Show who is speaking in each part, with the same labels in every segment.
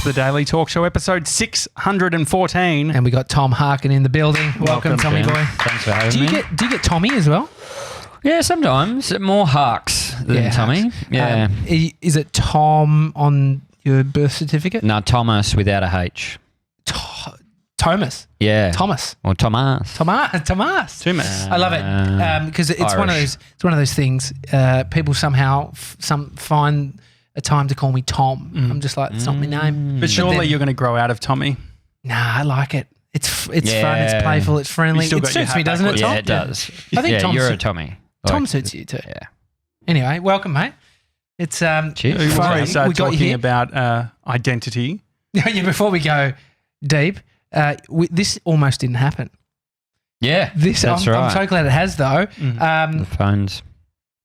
Speaker 1: to the Daily Talk Show, episode 614.
Speaker 2: And we got Tom Harkin in the building. Welcome Tommy
Speaker 3: Ben.
Speaker 2: boy.
Speaker 3: Thanks for having me.
Speaker 2: Do you get Tommy as well?
Speaker 3: Yeah, sometimes. More Harks than Tommy.
Speaker 2: Harks.
Speaker 3: Yeah.
Speaker 2: Is it Tom on your birth certificate?
Speaker 3: No, Thomas without a H.
Speaker 2: Thomas.
Speaker 3: Yeah.
Speaker 2: Thomas.
Speaker 3: Or Thomas.
Speaker 2: Thomas. I love it because it's one of
Speaker 3: Irish.
Speaker 2: those things. People somehow find a time to call me Tom. I'm just like, it's not my name.
Speaker 1: But surely you're going to grow out of Tommy.
Speaker 2: Nah, I like it. It's fun. It's playful. It's friendly.
Speaker 1: still
Speaker 2: It
Speaker 1: got your
Speaker 2: suits
Speaker 1: hat
Speaker 2: me, doesn't it,
Speaker 1: backwards.
Speaker 2: Tom?
Speaker 3: Yeah, it does.
Speaker 2: I think Tom
Speaker 3: you're a
Speaker 2: suits-
Speaker 3: Tommy.
Speaker 2: Tom suits you too.
Speaker 3: Yeah.
Speaker 2: Anyway, welcome, mate. It's
Speaker 3: Cheers.
Speaker 1: Before we start
Speaker 2: we got you
Speaker 1: talking
Speaker 2: here.
Speaker 1: about identity,
Speaker 2: Before we go deep, this almost didn't happen.
Speaker 3: Yeah, that's
Speaker 2: I'm
Speaker 3: right.
Speaker 2: so glad it has, though.
Speaker 3: The phone's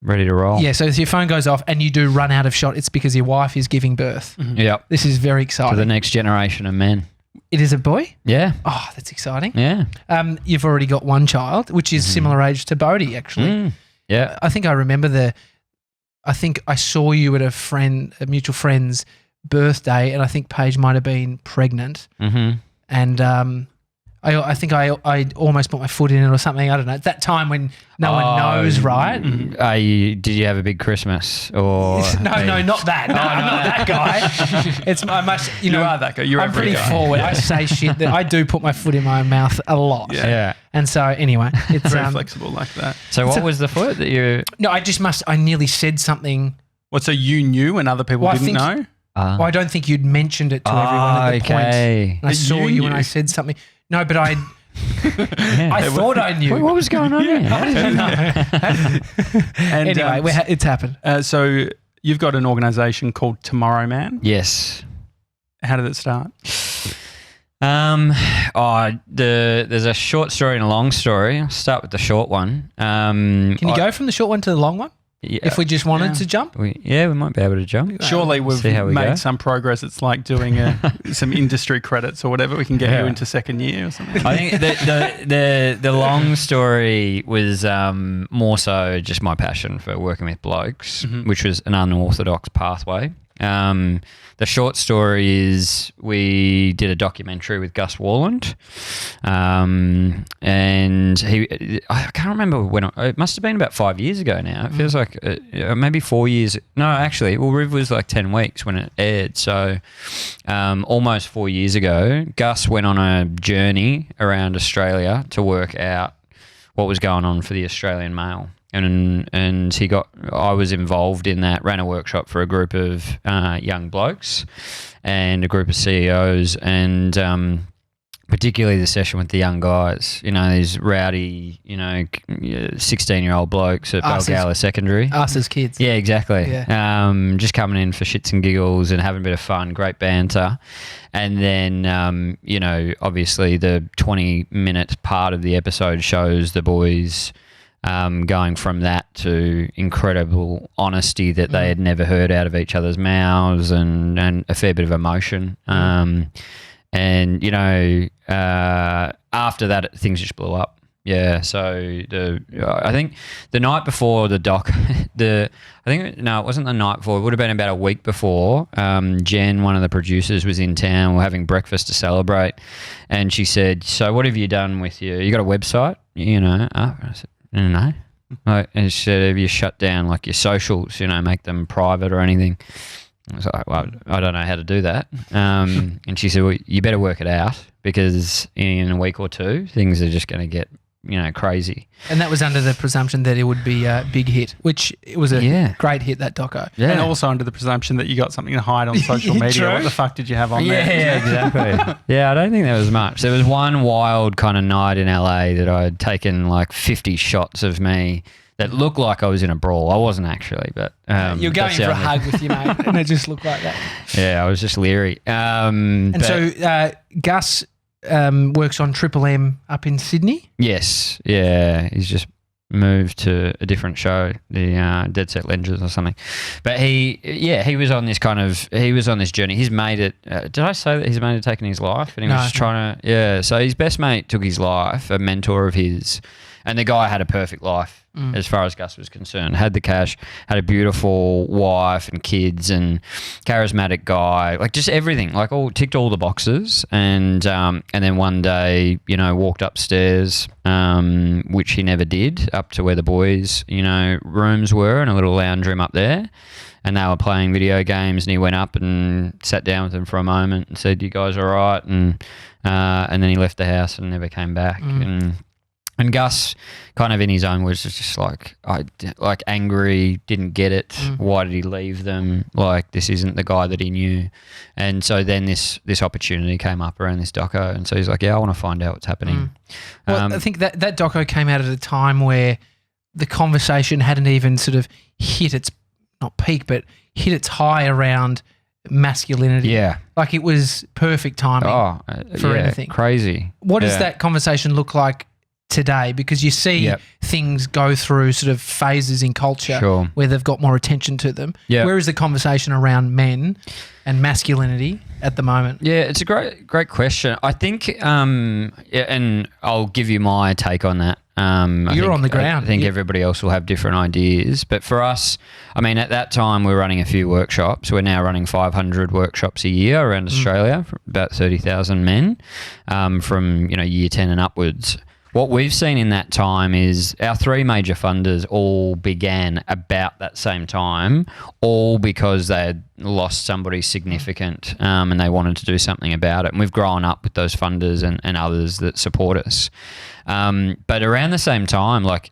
Speaker 3: ready to roll.
Speaker 2: Yeah, so if your phone goes off and you do run out of shot, it's because your wife is giving birth.
Speaker 3: Yep.
Speaker 2: This is very
Speaker 3: To
Speaker 2: exciting.
Speaker 3: the next generation of men.
Speaker 2: It is a boy?
Speaker 3: Yeah.
Speaker 2: Oh, that's exciting.
Speaker 3: Yeah.
Speaker 2: You've already got one child, which is similar age to Bodhi, actually.
Speaker 3: Yeah.
Speaker 2: I think I remember I think I saw you at a mutual friend's birthday, and I think Paige might have been pregnant.
Speaker 3: Mm-hmm.
Speaker 2: And I think I almost put my foot in it or something. I don't know. It's that time when no one knows, right?
Speaker 3: Did you have a big Christmas? Or
Speaker 2: No, not that. No, I'm not that guy. It's I must, you know,
Speaker 1: you are that guy. You're
Speaker 2: I'm
Speaker 1: every
Speaker 2: pretty
Speaker 1: guy.
Speaker 2: forward. I say shit that I do put my foot in my mouth a lot.
Speaker 3: Yeah.
Speaker 2: And so anyway, it's
Speaker 1: Very flexible like that.
Speaker 3: So what was the foot that you?
Speaker 2: no, I nearly said something.
Speaker 1: What, so you knew and other people
Speaker 2: Well, I
Speaker 1: didn't
Speaker 2: think-
Speaker 1: know?
Speaker 2: Well, I don't think you'd mentioned it to everyone at the point.
Speaker 3: okay.
Speaker 2: And I saw you when I
Speaker 1: knew.
Speaker 2: said something. No, but I
Speaker 3: Yeah.
Speaker 2: thought I knew.
Speaker 3: What was going on here?
Speaker 2: I don't know.
Speaker 1: And,
Speaker 2: Anyway, it's happened.
Speaker 1: so you've got an organisation called Tomorrow Man.
Speaker 3: Yes.
Speaker 1: How did it start?
Speaker 3: There's a short story and a long story. I'll start with the short one.
Speaker 2: Can you go from the short one to the long one?
Speaker 3: Yeah,
Speaker 2: If we just wanted to jump?
Speaker 3: we might be able to jump.
Speaker 1: Surely we've
Speaker 3: See how we
Speaker 1: made
Speaker 3: go.
Speaker 1: some progress. It's like doing some industry credits or whatever. We can get you into second year or something.
Speaker 3: I think the long story was more so just my passion for working with blokes, which was an unorthodox pathway. The short story is we did a documentary with Gus Warland, and I can't remember when it must have been about 5 years ago now. It feels like maybe 4 years. No, actually, Riv was like 10 weeks when it aired. So almost 4 years ago, Gus went on a journey around Australia to work out what was going on for the Australian male. And I was involved in that, ran a workshop for a group of young blokes and a group of CEOs, and particularly the session with the young guys, these rowdy, 16-year-old blokes at Balgowlah Secondary.
Speaker 2: Us as kids.
Speaker 3: Yeah, exactly.
Speaker 2: Yeah.
Speaker 3: Just coming in for shits and giggles and having a bit of fun, great banter. And then, obviously the 20-minute part of the episode shows the boys going from that to incredible honesty that they had never heard out of each other's mouths, and a fair bit of emotion. After that, things just blew up. Yeah, so I think the night before the doc, it wasn't the night before. It would have been about a week before. Jen, one of the producers, was in town. We're having breakfast to celebrate, and she said, "So, what have you done with you got a website?" I said, "No." And she said, "Have you shut down like your socials? Make them private or anything?" I was like, "Well, I don't know how to do that." And she said, "Well, you better work it out, because in a week or two, things are just going to get crazy."
Speaker 2: And that was under the presumption that it would be a big hit, which it was a great hit, that doco.
Speaker 3: Yeah.
Speaker 1: And also under the presumption that you got something to hide on social media.
Speaker 2: True.
Speaker 1: What the fuck did you have on there?
Speaker 3: Yeah, exactly. Yeah, I don't think there was much. There was one wild kind of night in LA that I'd taken like 50 shots of me that looked like I was in a brawl. I wasn't actually, but
Speaker 2: You're going
Speaker 3: that's
Speaker 2: for
Speaker 3: the
Speaker 2: a
Speaker 3: only-
Speaker 2: hug with your mate, and it just looked like that.
Speaker 3: Yeah, I was just leery.
Speaker 2: So Gus works on Triple M up in Sydney.
Speaker 3: Yes, yeah, he's just moved to a different show, the Dead Set Lenses or something. But he was on this journey. He's made it. Did I say that his mate had taken his life? And he was just trying to. Yeah, so his best mate took his life, a mentor of his, and the guy had a perfect life. as far as Gus was concerned. Had the cash, had a beautiful wife and kids and charismatic guy, like just everything, like all ticked all the boxes. And then one day, you know, walked upstairs, which he never did, up to where the boys, you know, rooms were and a little lounge room up there. And they were playing video games, and he went up and sat down with them for a moment and said, "You guys all right?" And then he left the house and never came back. And Gus, kind of in his own words, was just like angry, didn't get it. Why did he leave them? Like, this isn't the guy that he knew. And so then this opportunity came up around this doco, and so he's like, "Yeah, I want to find out what's happening."
Speaker 2: Well, I think that doco came out at a time where the conversation hadn't even sort of hit its not peak, but hit its high around masculinity.
Speaker 3: Yeah.
Speaker 2: Like it was perfect timing for anything.
Speaker 3: Crazy.
Speaker 2: What does that conversation look like today? Because you see things go through sort of phases in culture where they've got more attention to them. Yeah. Where is the conversation around men and masculinity at the moment?
Speaker 3: Yeah, it's a great question. I think, and I'll give you my take on that.
Speaker 2: You're on the ground.
Speaker 3: I think everybody else will have different ideas. But for us, I mean, at that time, we were running a few workshops. We're now running 500 workshops a year around Australia, for about 30,000 men from, you know, year 10 and upwards. What we've seen in that time is our three major funders all began about that same time, all because they had lost somebody significant and they wanted to do something about it. And we've grown up with those funders and others that support us. But around the same time, like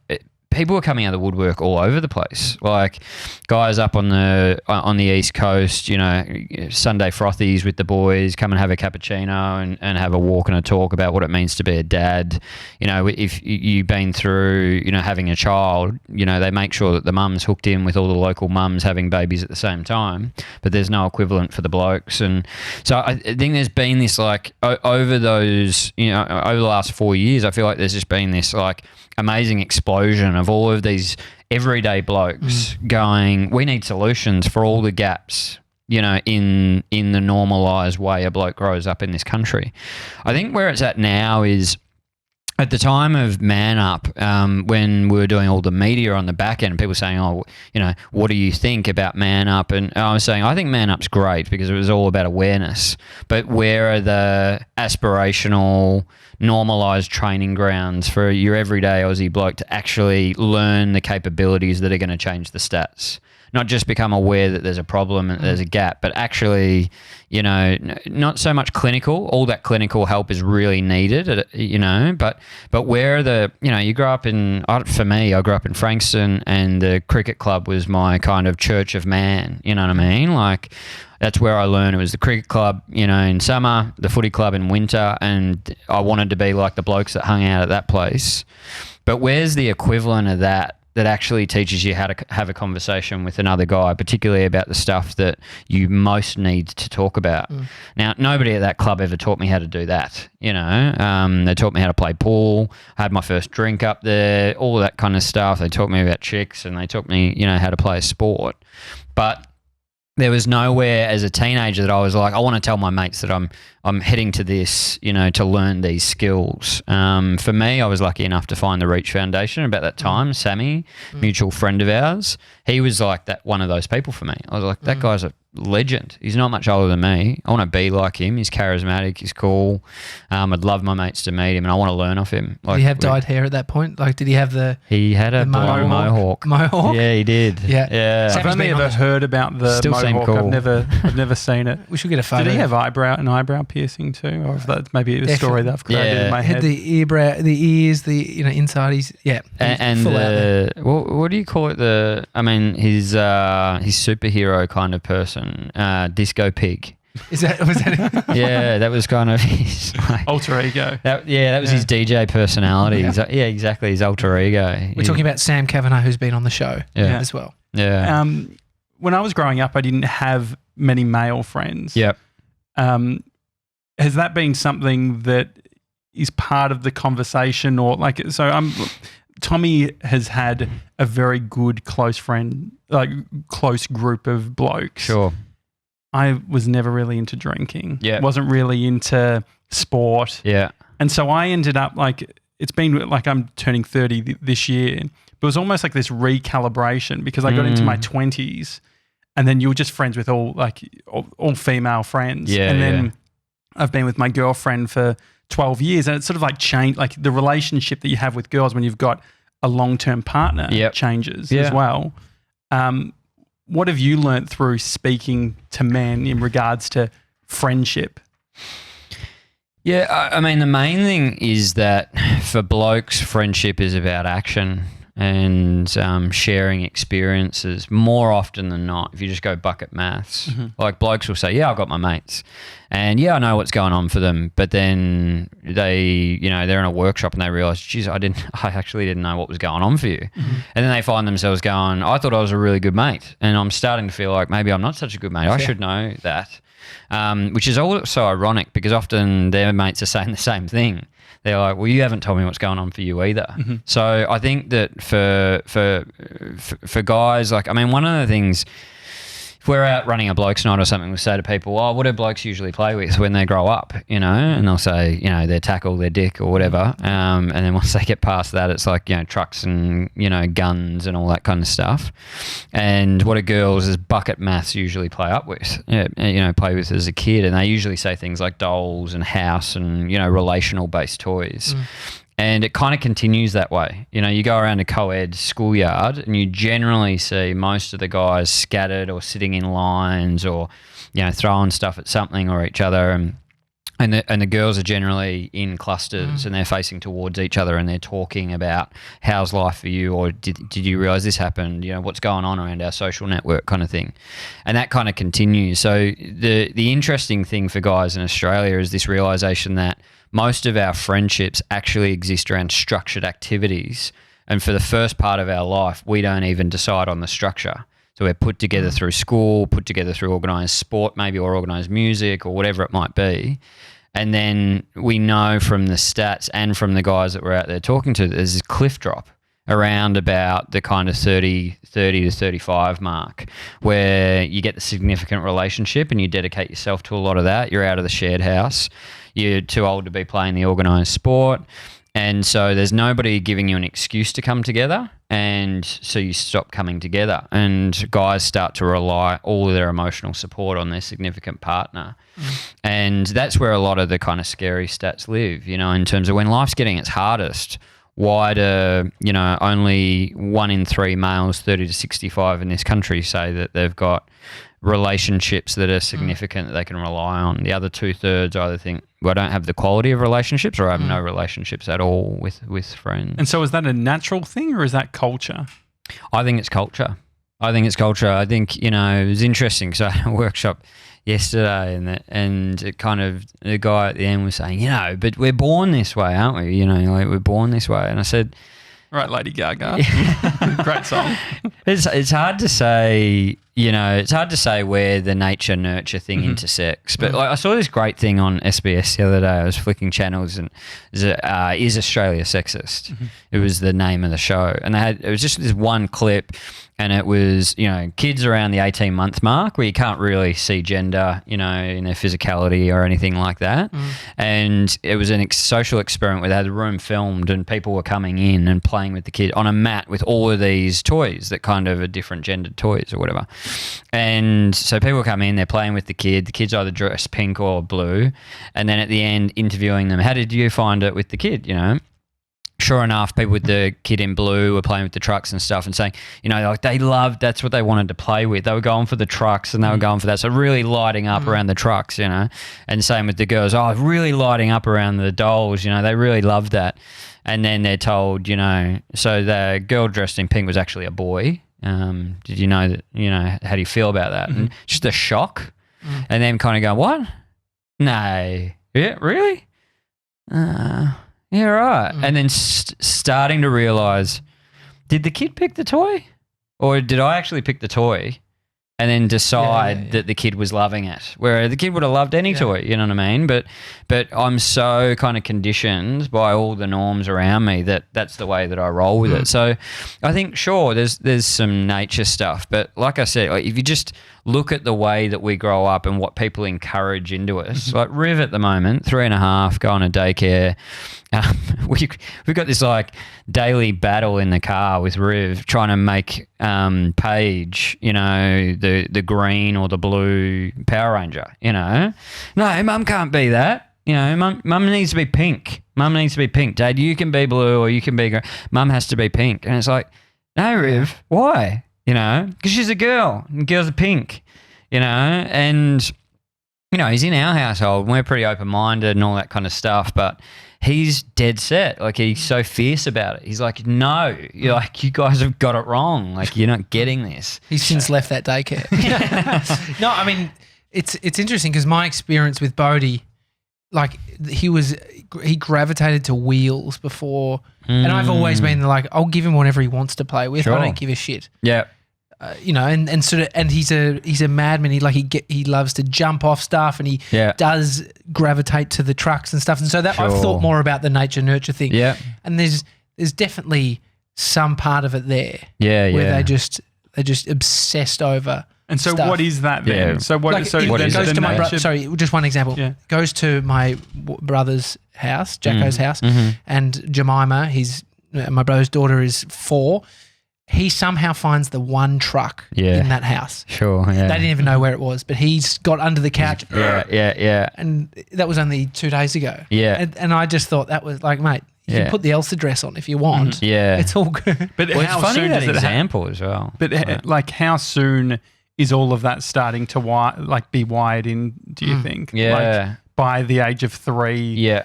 Speaker 3: people were coming out of the woodwork all over the place. Like guys up on the East Coast, you know, Sunday frothies with the boys, come and have a cappuccino and have a walk and a talk about what it means to be a dad. You know, if you've been through, you know, having a child, you know, they make sure that the mum's hooked in with all the local mums having babies at the same time, but there's no equivalent for the blokes. And so I think there's been this like over those, you know, over the last 4 years, I feel like there's just been this like amazing explosion of all of these everyday blokes going, we need solutions for all the gaps, you know, in the normalised way a bloke grows up in this country. I think where it's at now is at the time of Man Up, when we were doing all the media on the back end, people saying, "Oh, you know, what do you think about Man Up?" And I was saying, I think Man Up's great because it was all about awareness. But where are the aspirational, normalised training grounds for your everyday Aussie bloke to actually learn the capabilities that are going to change the stats? Not just become aware that there's a problem and there's a gap, but actually, you know, not so much clinical. All that clinical help is really needed, you know, but where are the, you know, you grow up in, for me, I grew up in Frankston and the cricket club was my kind of church of man, you know what I mean? Like, that's where I learned. It was the cricket club, you know, in summer, the footy club in winter, and I wanted to be like the blokes that hung out at that place. But where's the equivalent of that actually teaches you how to have a conversation with another guy, particularly about the stuff that you most need to talk about? Now, nobody at that club ever taught me how to do that, you know. They taught me how to play pool. I had my first drink up there, all of that kind of stuff. They taught me about chicks and they taught me, you know, how to play a sport. But there was nowhere as a teenager that I was like, I want to tell my mates that I'm heading to this, you know, to learn these skills. For me, I was lucky enough to find the Reach Foundation about that time. Sammy, mutual friend of ours, he was like that, one of those people for me. I was like, that guy's a legend. He's not much older than me. I want to be like him. He's charismatic. He's cool. I'd love my mates to meet him, and I want to learn off him. Like,
Speaker 2: did he have dyed hair at that point? Like, did he have the?
Speaker 3: He had a mohawk.
Speaker 2: Mohawk.
Speaker 3: Yeah, he did.
Speaker 2: Yeah.
Speaker 1: I've only ever heard about the
Speaker 3: Still
Speaker 1: mohawk.
Speaker 3: cool.
Speaker 1: I've never seen it.
Speaker 2: We should get a photo.
Speaker 1: Did he have an eyebrow piercing too, or if that's maybe a story that I've created in my head?
Speaker 2: Had the earbrow, the ears, the, you know, inside. He's
Speaker 3: and
Speaker 2: full out there.
Speaker 3: What do you call it? His superhero kind of person. Disco Pig.
Speaker 2: Was that?
Speaker 3: Yeah, that was kind of his like,
Speaker 1: alter ego.
Speaker 3: That was his DJ personality. Yeah, exactly, his alter ego.
Speaker 2: We're talking about Sam Kavanagh, who's been on the show as well.
Speaker 3: Yeah.
Speaker 1: When I was growing up, I didn't have many male friends.
Speaker 3: Yep.
Speaker 1: Has that been something that is part of the conversation, or like? So Tommy has had a very good close friend, like close group of blokes.
Speaker 3: Sure.
Speaker 1: I was never really into drinking.
Speaker 3: Yeah.
Speaker 1: Wasn't really into sport.
Speaker 3: Yeah.
Speaker 1: And so I ended up like, it's been like I'm turning 30 this year, But it was almost like this recalibration because I got into my 20s and then you were just friends with all female friends.
Speaker 3: Yeah,
Speaker 1: and then I've been with my girlfriend for 12 years and it's sort of like changed, like the relationship that you have with girls when you've got a long-term partner changes as well. What have you learnt through speaking to men in regards to friendship?
Speaker 3: Yeah, I mean, the main thing is that for blokes, friendship is about action and sharing experiences more often than not. If you just go bucket maths, like blokes will say, yeah, I've got my mates and yeah, I know what's going on for them. But then they, they're in a workshop and they realise, geez, I actually didn't know what was going on for you. And then they find themselves going, I thought I was a really good mate and I'm starting to feel like maybe I'm not such a good mate. I should know that. Which is also ironic because often their mates are saying the same thing. They're like, well, you haven't told me what's going on for you either. So I think that for guys, like, I mean, one of the things, if we're out running a blokes night or something, we'll say to people, oh, what do blokes usually play with when they grow up, and they'll say, their tackle, their dick or whatever. And then once they get past that, it's like, trucks and, guns and all that kind of stuff. And what a girls is bucket maths usually play with as a kid. And they usually say things like dolls and house and, relational based toys. And it kind of continues that way. You go around a co-ed schoolyard and you generally see most of the guys scattered or sitting in lines or, throwing stuff at something or each other. And the girls are generally in clusters and they're facing towards each other and they're talking about how's life for you or did you realise this happened? What's going on around our social network kind of thing. And that kind of continues. So the interesting thing for guys in Australia is this realisation that most of our friendships actually exist around structured activities. And for the first part of our life, we don't even decide on the structure. So we're put together through school, put together through organised sport, maybe, or organised music or whatever it might be. And then we know from the stats and from the guys that we're out there talking to, there's this cliff drop around about the kind of 30 to 35 mark where you get the significant relationship and you dedicate yourself to a lot of that. You're out of the shared house. You're too old to be playing the organised sport. And so there's nobody giving you an excuse to come together. And so you stop coming together. And guys start to rely all of their emotional support on their significant partner. And that's where a lot of the kind of scary stats live, in terms of when life's getting its hardest. Why do, only 1 in 3 males 30 to 65 in this country say that they've got relationships that are significant that they can rely on? The other 2/3 either think, well, I don't have the quality of relationships or I have no relationships at all with friends.
Speaker 1: And so is that a natural thing or is that culture?
Speaker 3: I think it's culture. I think it was interesting because I had a workshop yesterday and it kind of, the guy at the end was saying, but we're born this way, aren't we? Like we're born this way. And I said,
Speaker 1: right, Lady Gaga. Great song.
Speaker 3: It's hard to say, it's hard to say where the nature nurture thing intersects. But like, I saw this great thing on SBS the other day. I was flicking channels and Is Australia Sexist? It was the name of the show. And it was just this one clip and it was, kids around the 18-month mark where you can't really see gender, in their physicality or anything like that. And it was a social experiment where they had the room filmed and people were coming in and playing with the kid on a mat with all of these toys that kind of are different gendered toys or whatever. And so people come in, they're playing with the kid's either dressed pink or blue. And then at the end, interviewing them, how did you find it with the kid, Sure enough, people with the kid in blue were playing with the trucks and stuff and saying, like they loved, that's what they wanted to play with. They were going for the trucks and they were going for that. So really lighting up around the trucks, and same with the girls. Oh, really lighting up around the dolls, they really loved that. And then they're told, so the girl dressed in pink was actually a boy. Did you know that, how do you feel about that? And just a shock. And then kind of go, what? No. Yeah, really? Yeah, right. And then starting to realise, did the kid pick the toy? Or did I actually pick the toy? and then decide that the kid was loving it, where the kid would have loved any toy, you know what I mean? But I'm so kind of conditioned by all the norms around me that that's the way that I roll with it. So I think, sure, there's some nature stuff, but like I said, like, if you just look at the way that we grow up and what people encourage into us, like Riv at the moment, 3.5, going to daycare. We've got this like daily battle in the car with Riv trying to make Paige, you know, the green or the blue Power Ranger, you know. No, Mum can't be that. You know, Mum needs to be pink. Mum needs to be pink. Dad, you can be blue or you can be green. Mum has to be pink. And it's like, no, Riv, why? You know, because she's a girl and girls are pink, you know, and, you know, he's in our household and we're pretty open-minded and all that kind of stuff, but he's dead set. Like, he's so fierce about it. He's like, no, you're like, you guys have got it wrong. Like, you're not getting this.
Speaker 2: He's since left that daycare. No, I mean, it's interesting because my experience with Bodhi, like, he gravitated to wheels before, and I've always been like, I'll give him whatever he wants to play with. I don't give a shit.
Speaker 3: Yeah.
Speaker 2: You know, and sort of, and he's a madman. He loves to jump off stuff, and he does gravitate to the trucks and stuff. And so that I've thought more about the nature nurture thing. Yeah, and there's definitely some part of it there.
Speaker 1: Yeah,
Speaker 2: where they just obsessed over.
Speaker 1: And so,
Speaker 2: stuff.
Speaker 1: what is that then?
Speaker 2: Yeah.
Speaker 1: So, what?
Speaker 2: Like,
Speaker 1: so
Speaker 2: it
Speaker 1: then
Speaker 2: goes to my sorry, just one example. Yeah. Goes to my brother's house, Jacko's house, and Jemima, my brother's daughter, is 4. He somehow finds the one truck in that house.
Speaker 3: Sure, yeah.
Speaker 2: They didn't even know where it was, but he's got under the couch.
Speaker 3: Yeah.
Speaker 2: And that was only 2 days ago.
Speaker 3: Yeah.
Speaker 2: And I just thought that was like, mate, you can put the Elsa dress on if you want.
Speaker 3: Yeah.
Speaker 2: It's all good.
Speaker 1: But
Speaker 3: well,
Speaker 1: how
Speaker 3: it's funny
Speaker 1: soon
Speaker 3: that
Speaker 1: does
Speaker 3: example as well.
Speaker 1: But like, how soon is all of that starting to be wired in, do you think?
Speaker 3: Yeah.
Speaker 1: Like, by the age of 3,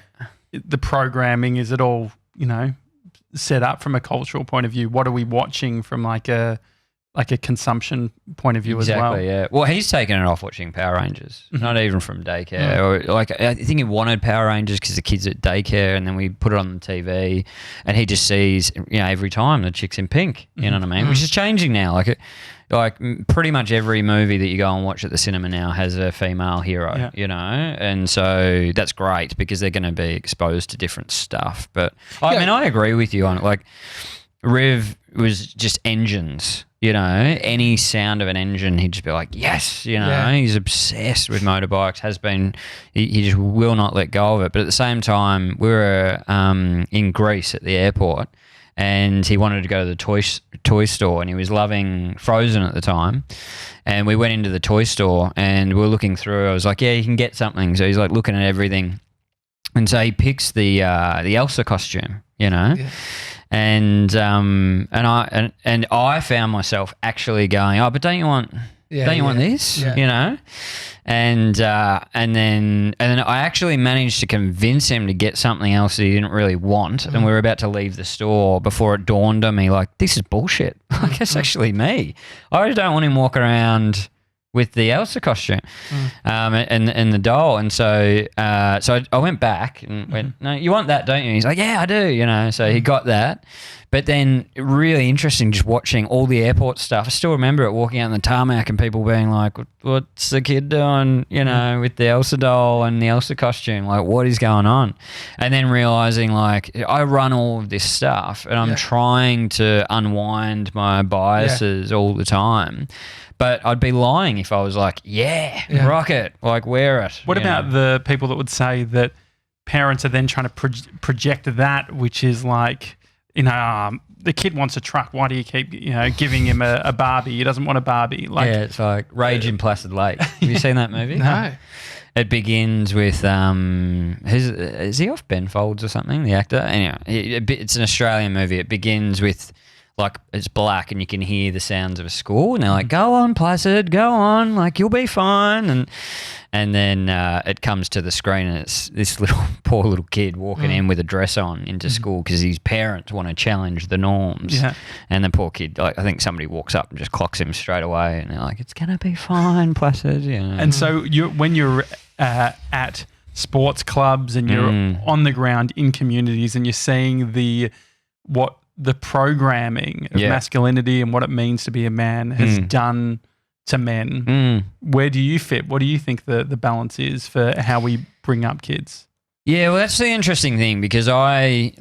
Speaker 1: the programming, is it all, you know, set up from a cultural point of view? What are we watching from like a consumption point of view as well?
Speaker 3: Exactly, yeah. Well, he's taken it off watching Power Rangers, not even from daycare. Or like, I think he wanted Power Rangers because the kid's at daycare, and then we put it on the TV, and he just sees, you know, every time the chick's in pink. You know what I mean? Which is changing now. Like pretty much every movie that you go and watch at the cinema now has a female hero, you know? And so that's great because they're going to be exposed to different stuff. But I mean, I agree with you on it. Like, Riv was just engines, you know? Any sound of an engine, he'd just be like, yes, you know? Yeah. He's obsessed with motorbikes, has been. He just will not let go of it. But at the same time, we were in Greece at the airport, and he wanted to go to the toy store, and he was loving Frozen at the time. And we went into the toy store and we were looking through. I was like, yeah, you can get something. So he's like looking at everything. And so he picks the Elsa costume, you know. Yeah. And I found myself actually going, oh, but don't you want this? Yeah. You know? And then I actually managed to convince him to get something else that he didn't really want. And we were about to leave the store before it dawned on me, like, this is bullshit. Like, it's actually me. I just don't want him walking around with the Elsa costume and the doll. And so I went back and went, no, you want that, don't you? He's like, yeah, I do, you know. So he got that. But then really interesting just watching all the airport stuff. I still remember it, walking out on the tarmac and people being like, what's the kid doing, you know, with the Elsa doll and the Elsa costume? Like, what is going on? And then realising, like, I run all of this stuff and I'm trying to unwind my biases all the time. But I'd be lying if I was like, rock it, like, wear it.
Speaker 1: What about the people that would say that parents are then trying to project that, which is like, you know, the kid wants a truck. Why do you keep, you know, giving him a Barbie? He doesn't want a Barbie. Like,
Speaker 3: yeah, it's like Rage in Placid Lake. Have you seen that movie?
Speaker 2: No.
Speaker 3: It begins with is he off Ben Folds or something? The actor. Anyway, it's an Australian movie. It begins with, like, it's black and you can hear the sounds of a school, and they're like, go on, Placid, go on, like, you'll be fine. And then it comes to the screen and it's this poor little kid walking in with a dress on into school because his parents want to challenge the norms. Yeah. And the poor kid, like, I think somebody walks up and just clocks him straight away, and they're like, it's going to be fine, Placid. You know?
Speaker 1: And so when you're at sports clubs and you're on the ground in communities and you're seeing the programming of masculinity and what it means to be a man has done to men. Where do you fit? What do you think the balance is for how we bring up kids?
Speaker 3: Yeah, well, that's the interesting thing because I'm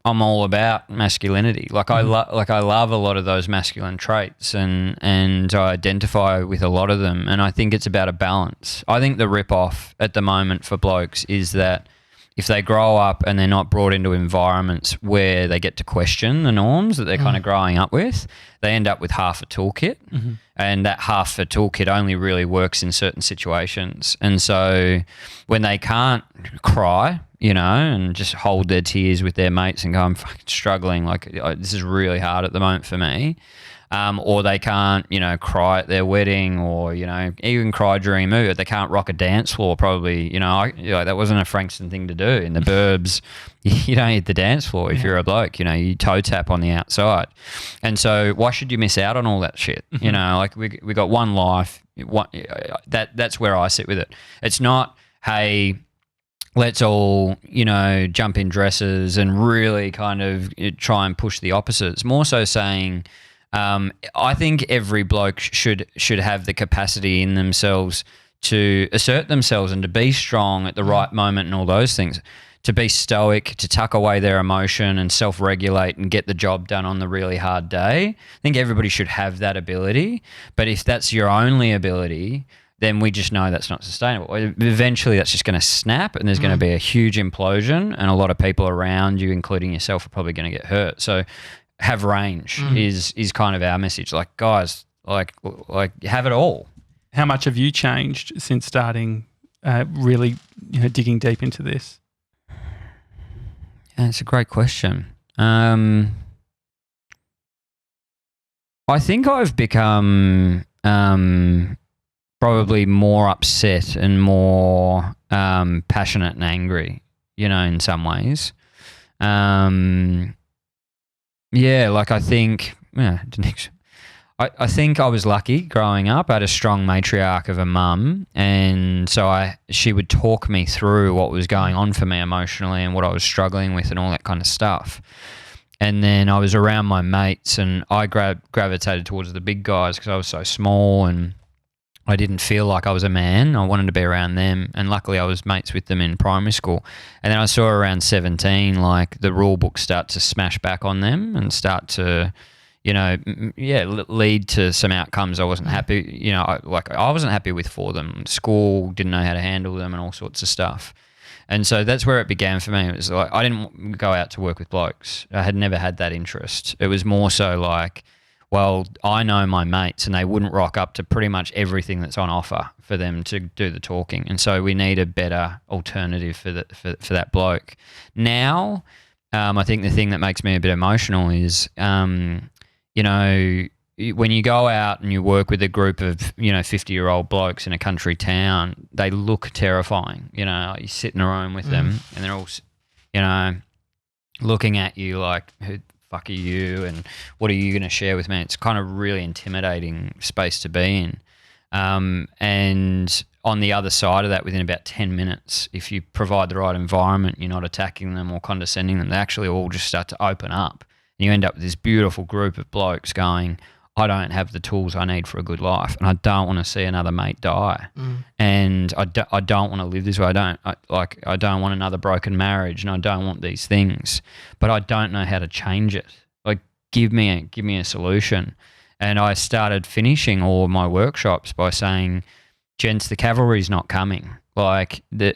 Speaker 3: all about masculinity. Like I love a lot of those masculine traits and I identify with a lot of them, and I think it's about a balance. I think the rip-off at the moment for blokes is that if they grow up and they're not brought into environments where they get to question the norms that they're kind of growing up with, they end up with half a toolkit, and that half a toolkit only really works in certain situations. And so when they can't cry, and just hold their tears with their mates and go, I'm fucking struggling, like this is really hard at the moment for me. Or they can't, cry at their wedding or, even cry during a movie. They can't rock a dance floor probably, that wasn't a Frankston thing to do. In the burbs, you don't hit the dance floor if you're a bloke, you toe tap on the outside. And so why should you miss out on all that shit? Like we got one life. That's where I sit with it. It's not, hey, let's all, jump in dresses and really kind of try and push the opposites. More so saying, I think every bloke should have the capacity in themselves to assert themselves and to be strong at the right moment and all those things, to be stoic, to tuck away their emotion and self-regulate and get the job done on the really hard day. I think everybody should have that ability. But if that's your only ability, then we just know that's not sustainable. Eventually that's just going to snap and there's going to be a huge implosion and a lot of people around you, including yourself, are probably going to get hurt. So have range is kind of our message. Like, guys, like have it all.
Speaker 1: How much have you changed since starting really digging deep into this?
Speaker 3: Yeah, it's a great question. I think I've become probably more upset and more passionate and angry, in some ways. Yeah, like I think I think I was lucky growing up. I had a strong matriarch of a mum, and so she would talk me through what was going on for me emotionally and what I was struggling with and all that kind of stuff. And then I was around my mates and I gravitated towards the big guys because I was so small and I didn't feel like I was a man. I wanted to be around them, and luckily I was mates with them in primary school. And then I saw around 17, like the rule book start to smash back on them and start to, lead to some outcomes I wasn't happy. I wasn't happy with for them. School didn't know how to handle them and all sorts of stuff. And so that's where it began for me. It was like I didn't go out to work with blokes. I had never had that interest. It was more so like, well, I know my mates and they wouldn't rock up to pretty much everything that's on offer for them to do the talking. And so we need a better alternative for that bloke. Now, I think the thing that makes me a bit emotional is, when you go out and you work with a group of, 50-year-old blokes in a country town, they look terrifying. You sit in a room with them and they're all, looking at you like, who fuck are you and what are you going to share with me? It's kind of really intimidating space to be in. And on the other side of that, within about 10 minutes, if you provide the right environment, you're not attacking them or condescending them, they actually all just start to open up. And you end up with this beautiful group of blokes going, I don't have the tools I need for a good life and I don't want to see another mate die. And I don't want to live this way. I don't want another broken marriage and I don't want these things, but I don't know how to change it. Like, give me a solution. And I started finishing all of my workshops by saying, gents, the cavalry's not coming. Like the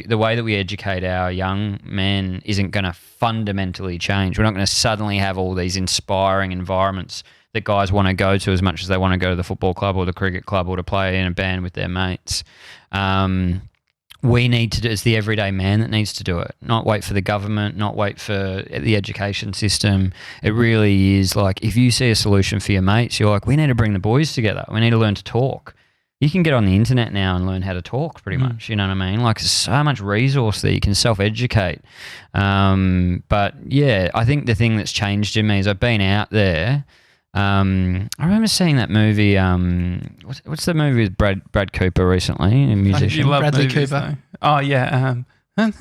Speaker 3: way that we educate our young men isn't going to fundamentally change. We're not going to suddenly have all these inspiring environments that guys want to go to as much as they want to go to the football club or the cricket club or to play in a band with their mates. We need to do, it's the everyday man that needs to do it, not wait for the government, not wait for the education system. It really is like, if you see a solution for your mates, you're like, we need to bring the boys together. We need to learn to talk. You can get on the internet now and learn how to talk pretty much, you know what I mean? Like, there's so much resource there. You can self-educate. But yeah, I think the thing that's changed in me is I've been out there. I remember seeing that movie. What's the movie with Brad Cooper recently? A musician.
Speaker 1: You love
Speaker 2: Bradley
Speaker 1: movies,
Speaker 2: Cooper.
Speaker 1: though. Oh yeah,
Speaker 2: A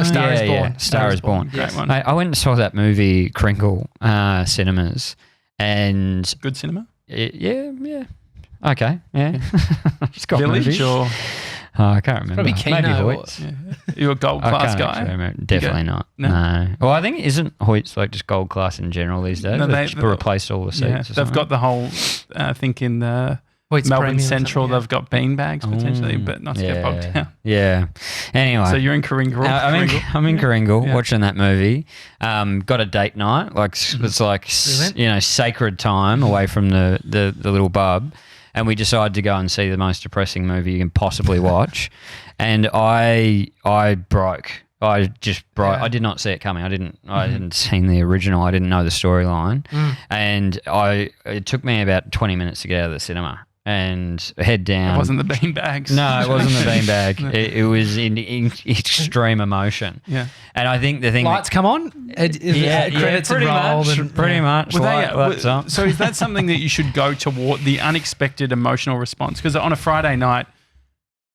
Speaker 2: Star is Born.
Speaker 3: Yeah. Star is Born.
Speaker 1: Great one.
Speaker 3: I went and saw that movie Crinkle cinemas, and
Speaker 1: Good cinema.
Speaker 3: yeah. Okay, yeah. It's got
Speaker 1: Village
Speaker 3: movies.
Speaker 1: or
Speaker 3: I can't remember.
Speaker 2: Probably Kino.
Speaker 3: Maybe
Speaker 2: Or,
Speaker 3: Hoyts.
Speaker 1: you're a gold
Speaker 3: I
Speaker 1: class
Speaker 3: can't
Speaker 1: guy.
Speaker 3: actually remember. Definitely not.
Speaker 1: No?
Speaker 3: No. Well, I think isn't Hoyts like just gold class in general these days?
Speaker 1: No,
Speaker 3: They've just replaced all the seats.
Speaker 1: Yeah,
Speaker 3: or
Speaker 1: they've
Speaker 3: something.
Speaker 1: got the whole. I think in the
Speaker 2: Hoyts
Speaker 1: Melbourne
Speaker 2: Premium or
Speaker 1: Central,
Speaker 2: something,
Speaker 1: they've got bean bags potentially, but not to get bogged down.
Speaker 3: Yeah. Anyway.
Speaker 1: So you're in Coringal.
Speaker 3: I'm in Coringal
Speaker 1: Yeah.
Speaker 3: watching that movie. Got a date night. Like it's like
Speaker 2: Brilliant.
Speaker 3: sacred time away from the little bub, and we decided to go and see the most depressing movie you can possibly watch. And I broke. I just broke.
Speaker 2: Yeah.
Speaker 3: I did not see it coming. I hadn't seen the original. I didn't know the storyline, and it took me about 20 minutes to get out of the cinema and head down.
Speaker 1: It wasn't the bean bags.
Speaker 3: No, it wasn't the beanbag. It was in extreme emotion.
Speaker 1: Yeah.
Speaker 3: And I think the thing
Speaker 2: Lights come on. Credits
Speaker 3: pretty
Speaker 2: roll.
Speaker 3: much.
Speaker 2: And,
Speaker 3: Pretty much.
Speaker 1: Were
Speaker 3: Lights up.
Speaker 1: So is that something that you should go toward, the unexpected emotional response? Because on a Friday night,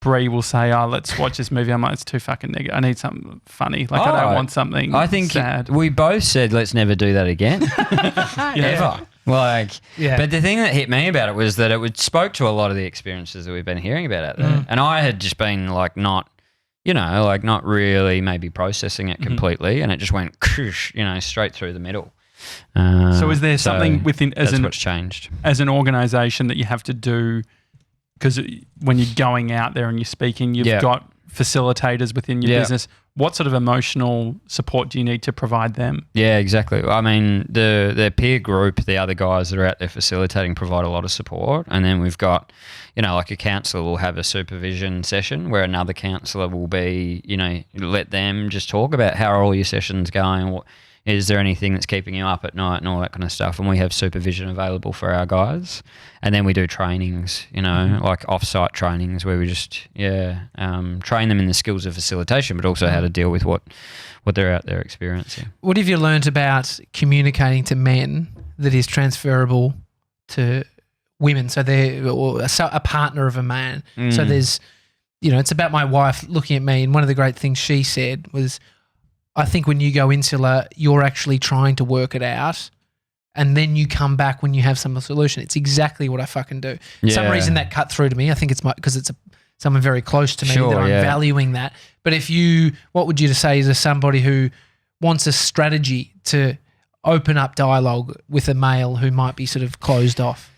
Speaker 1: Bree will say, let's watch this movie. I'm like, it's too fucking negative. I need something funny. Like, I don't want something
Speaker 3: I think
Speaker 1: sad.
Speaker 3: we both said, let's never do that again. Ever. Like,
Speaker 2: Yeah.
Speaker 3: But the thing that hit me about it was that it spoke to a lot of the experiences that we've been hearing about out there. And I had just been like not really maybe processing it completely. And it just went, straight through the middle.
Speaker 1: So is there something within,
Speaker 3: that's what's changed.
Speaker 1: As an organisation that you have to do, because when you're going out there and you're speaking, you've got facilitators within your business. What sort of emotional support do you need to provide them?
Speaker 3: Yeah, exactly. I mean, the peer group, the other guys that are out there facilitating provide a lot of support. And then we've got, like a counsellor will have a supervision session where another counsellor will be, let them just talk about how are all your sessions going, is there anything that's keeping you up at night and all that kind of stuff. And we have supervision available for our guys. And then we do trainings, like off-site trainings where we just, train them in the skills of facilitation, but also how to deal with what they're out there experiencing.
Speaker 2: What have you learned about communicating to men that is transferable to women? So they're a partner of a man. So there's, it's about my wife looking at me, and one of the great things she said was, I think when you go insular, you're actually trying to work it out, and then you come back when you have some solution. It's exactly what I fucking do. For some reason that cut through to me. I think it's because it's someone very close to me that I'm valuing that. But what would you say is somebody who wants a strategy to open up dialogue with a male who might be sort of closed off?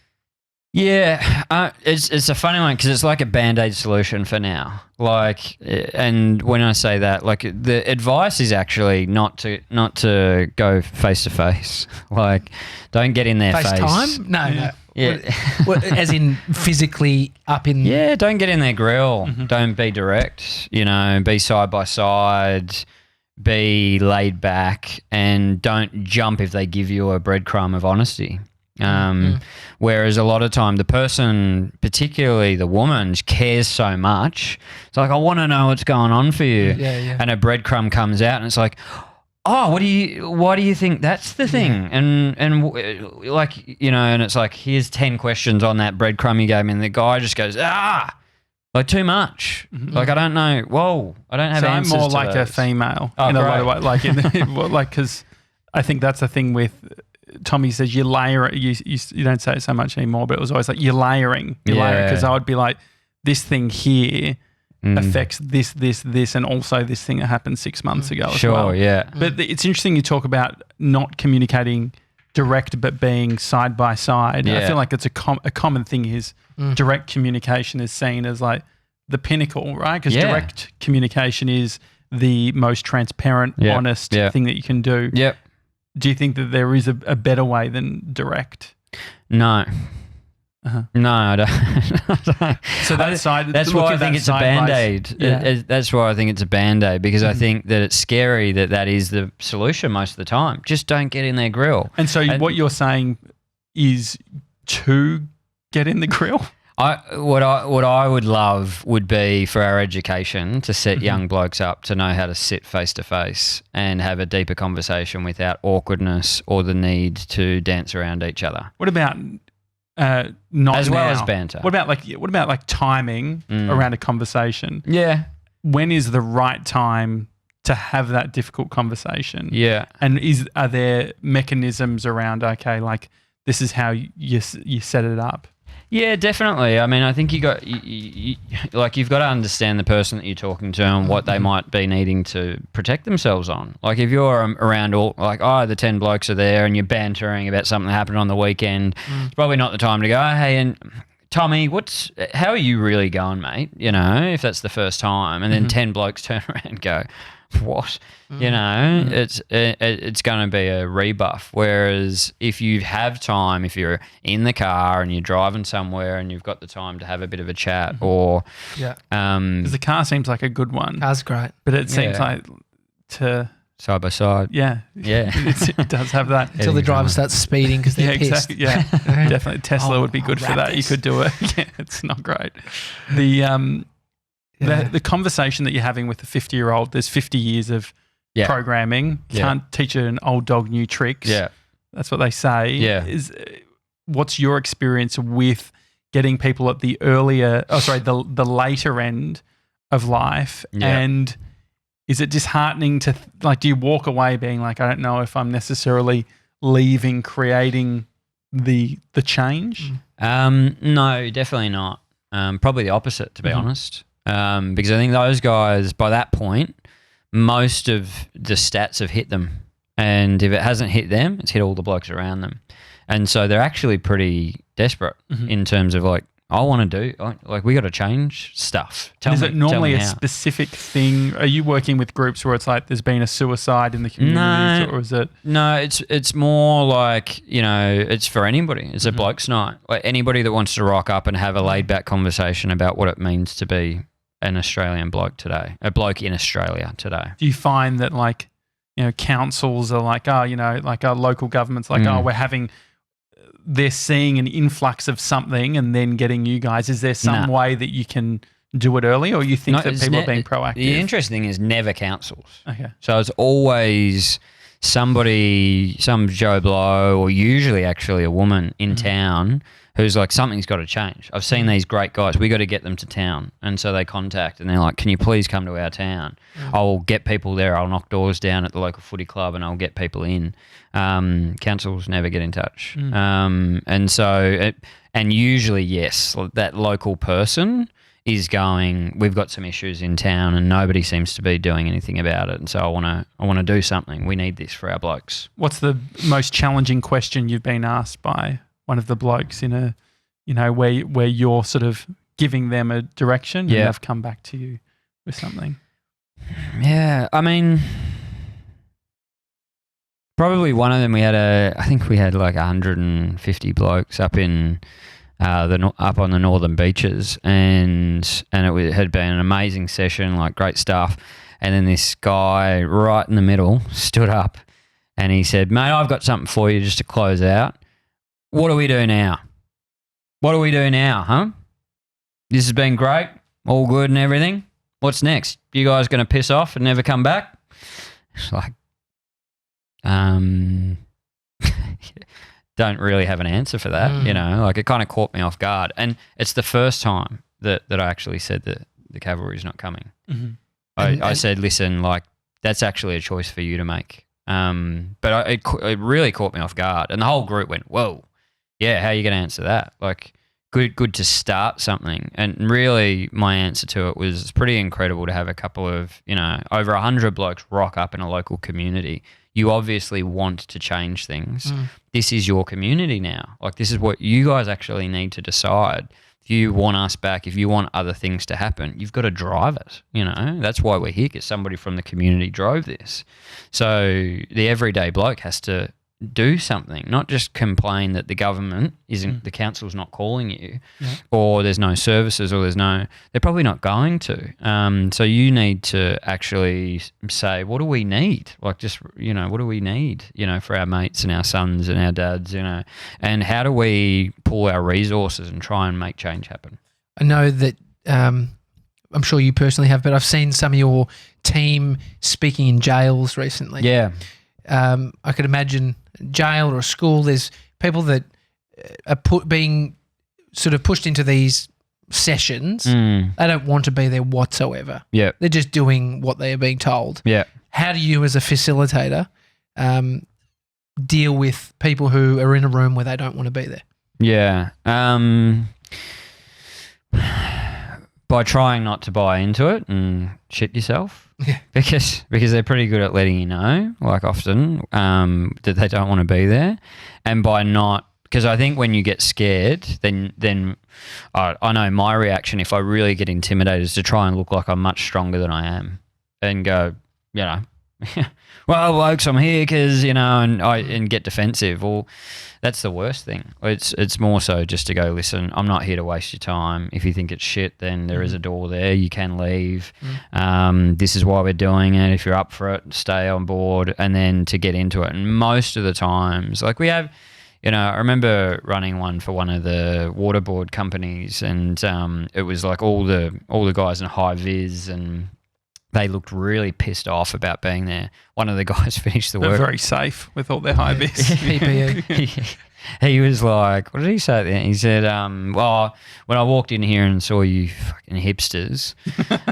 Speaker 3: Yeah, it's a funny one because it's like a Band-Aid solution for now. Like, and when I say that, like the advice is actually not to go face to face. Like, don't get in their face.
Speaker 2: FaceTime? No.
Speaker 3: Yeah.
Speaker 2: As in physically up in...
Speaker 3: Yeah, don't get in their grill. Don't be direct. Be side by side. Be laid back, and don't jump if they give you a breadcrumb of honesty. Whereas a lot of time the person, particularly the woman, cares so much. It's like, I want to know what's going on for you.
Speaker 2: Yeah.
Speaker 3: And a breadcrumb comes out and it's like, why do you think that's the thing? And and it's like, here's 10 questions on that breadcrumb you gave me, and the guy just goes, like too much. Like, I don't know. Whoa, I don't have answers.
Speaker 1: I'm more
Speaker 3: to
Speaker 1: like
Speaker 3: those.
Speaker 1: a female
Speaker 3: Oh,
Speaker 1: in a lot of
Speaker 3: great.
Speaker 1: ways. Like, because I think that's the thing with Tommy says you layer it. You don't say it so much anymore, but it was always like you're layering. Because I would be like, this thing here affects this, and also this thing that happened 6 months ago as well.
Speaker 3: Sure, yeah.
Speaker 1: But it's interesting you talk about not communicating direct, but being side by side.
Speaker 3: Yeah.
Speaker 1: I feel like it's a common thing is direct communication is seen as like the pinnacle, right? Because direct communication is the most transparent, honest thing that you can do.
Speaker 3: Yep.
Speaker 1: Do you think that there is a better way than direct?
Speaker 3: No. No, I don't.
Speaker 1: So that's
Speaker 3: why I think it's a Band-Aid. That's why I think it's a Band-Aid, because I think that it's scary that is the solution most of the time. Just don't get in their grill.
Speaker 1: And so what you're saying is to get in the grill?
Speaker 3: What I would love would be for our education to set young blokes up to know how to sit face to face and have a deeper conversation without awkwardness or the need to dance around each other.
Speaker 1: What about not
Speaker 3: as well
Speaker 1: now?
Speaker 3: as banter?
Speaker 1: What about like timing around a conversation?
Speaker 3: Yeah.
Speaker 1: when is the right time to have that difficult conversation?
Speaker 3: Yeah.
Speaker 1: And are there mechanisms around, okay, like this is how you set it up?
Speaker 3: Yeah, definitely. I mean, I think you've got to understand the person that you're talking to and what they might be needing to protect themselves on. Like if you're around the 10 blokes are there and you're bantering about something that happened on the weekend, it's probably not the time to go, hey, and Tommy, how are you really going, mate? You know, if that's the first time, and then 10 blokes turn around and go, what? You know, it's going to be a rebuff. Whereas if you have time, if you're in the car and you're driving somewhere and you've got the time to have a bit of a chat, or
Speaker 1: because the car seems like a good one.
Speaker 2: Car's great,
Speaker 1: but it seems like
Speaker 3: side by side.
Speaker 1: Yeah. It does have that.
Speaker 2: Until the driver starts speaking because they're pissed.
Speaker 1: Exactly. Yeah, definitely. Tesla would be good for that. You could do it. Yeah, it's not great. The conversation that you're having with the 50-year-old, there's 50 years of programming. Can't teach an old dog new tricks.
Speaker 3: Yeah.
Speaker 1: That's what they say.
Speaker 3: Yeah.
Speaker 1: What's your experience with getting people at the later end of life?
Speaker 3: Yeah.
Speaker 1: And is it disheartening to, do you walk away being like, I don't know if I'm necessarily creating the change?
Speaker 3: No, definitely not. Probably the opposite, to be honest. Because I think those guys, by that point, most of the stats have hit them. And if it hasn't hit them, it's hit all the blokes around them. And so they're actually pretty desperate in terms of I want to do, we got to change stuff.
Speaker 1: Is it normally a specific thing? Are you working with groups where it's like there's been a suicide in the community? Or is it?
Speaker 3: No, it's more like, it's for anybody. It's a bloke's night. Like anybody that wants to rock up and have a laid back conversation about what it means to be an Australian bloke today, a bloke in Australia today.
Speaker 1: Do you find that councils are our local governments they're seeing an influx of something and then getting you guys? Is there some way that you can do it early, or you think that people are being proactive?
Speaker 3: The interesting thing is never councils.
Speaker 1: Okay.
Speaker 3: So it's always somebody, some Joe Blow, or usually actually a woman in town who's like, something's got to change. I've seen these great guys. We got to get them to town. And so they contact and they're like, can you please come to our town? I'll get people there. I'll knock doors down at the local footy club and I'll get people in. Councils never get in touch. And so, and usually, yes, that local person is going, we've got some issues in town and nobody seems to be doing anything about it. And so I want to do something. We need this for our blokes.
Speaker 1: What's the most challenging question you've been asked by one of the blokes in a, where you're sort of giving them a direction and they've come back to you with something?
Speaker 3: Yeah. I mean, probably one of them, I think we had 150 blokes up in up on the northern beaches, and it had been an amazing session, great stuff. And then this guy right in the middle stood up and he said, mate, I've got something for you just to close out. What do we do now? What do we do now, huh? This has been great, all good and everything. What's next? You guys going to piss off and never come back? It's don't really have an answer for that, it kind of caught me off guard. And it's the first time that I actually said that the cavalry's not coming. I said, listen, that's actually a choice for you to make. But it really caught me off guard. And the whole group went, whoa, yeah, how are you going to answer that? Good to start something. And really my answer to it was, it's pretty incredible to have a couple of, over 100 blokes rock up in a local community. You obviously want to change things. This is your community now. This is what you guys actually need to decide. If you want us back, if you want other things to happen, you've got to drive it. That's why we're here, because somebody from the community drove this. So the everyday bloke has to do something, not just complain that the government isn't, the council's not calling you, or there's no services, or they're probably not going to. So you need to actually say, what do we need? What do we need, for our mates and our sons and our dads, and how do we pull our resources and try and make change happen?
Speaker 2: I know that, I'm sure you personally have, but I've seen some of your team speaking in jails recently.
Speaker 3: Yeah.
Speaker 2: I could imagine jail or a school, there's people that are being sort of pushed into these sessions. They don't want to be there whatsoever.
Speaker 3: Yeah.
Speaker 2: They're just doing what they are being told.
Speaker 3: Yeah.
Speaker 2: How do you as a facilitator deal with people who are in a room where they don't want to be there?
Speaker 3: Yeah. By trying not to buy into it and shit yourself.
Speaker 2: Yeah.
Speaker 3: Because they're pretty good at letting you know, like often, that they don't want to be there. And by not, because I think when you get scared, then I know my reaction if I really get intimidated is to try and look like I'm much stronger than I am and go, you know, well, blokes, I'm here because, you know, and get defensive. Well, that's the worst thing. It's more so just to go, listen, I'm not here to waste your time. If you think it's shit, then there is a door there. You can leave. This is why we're doing it. If you're up for it, stay on board, and then to get into it. And most of the times, like we have, you know, I remember running one for one of the waterboard companies, and it was like all the guys in high vis, and they looked really pissed off about being there. One of the guys finished the work.
Speaker 1: They're very safe with all their high vis.
Speaker 2: PPE.
Speaker 3: He was like, what did he say at the end? He said, well, when I walked in here and saw you fucking hipsters,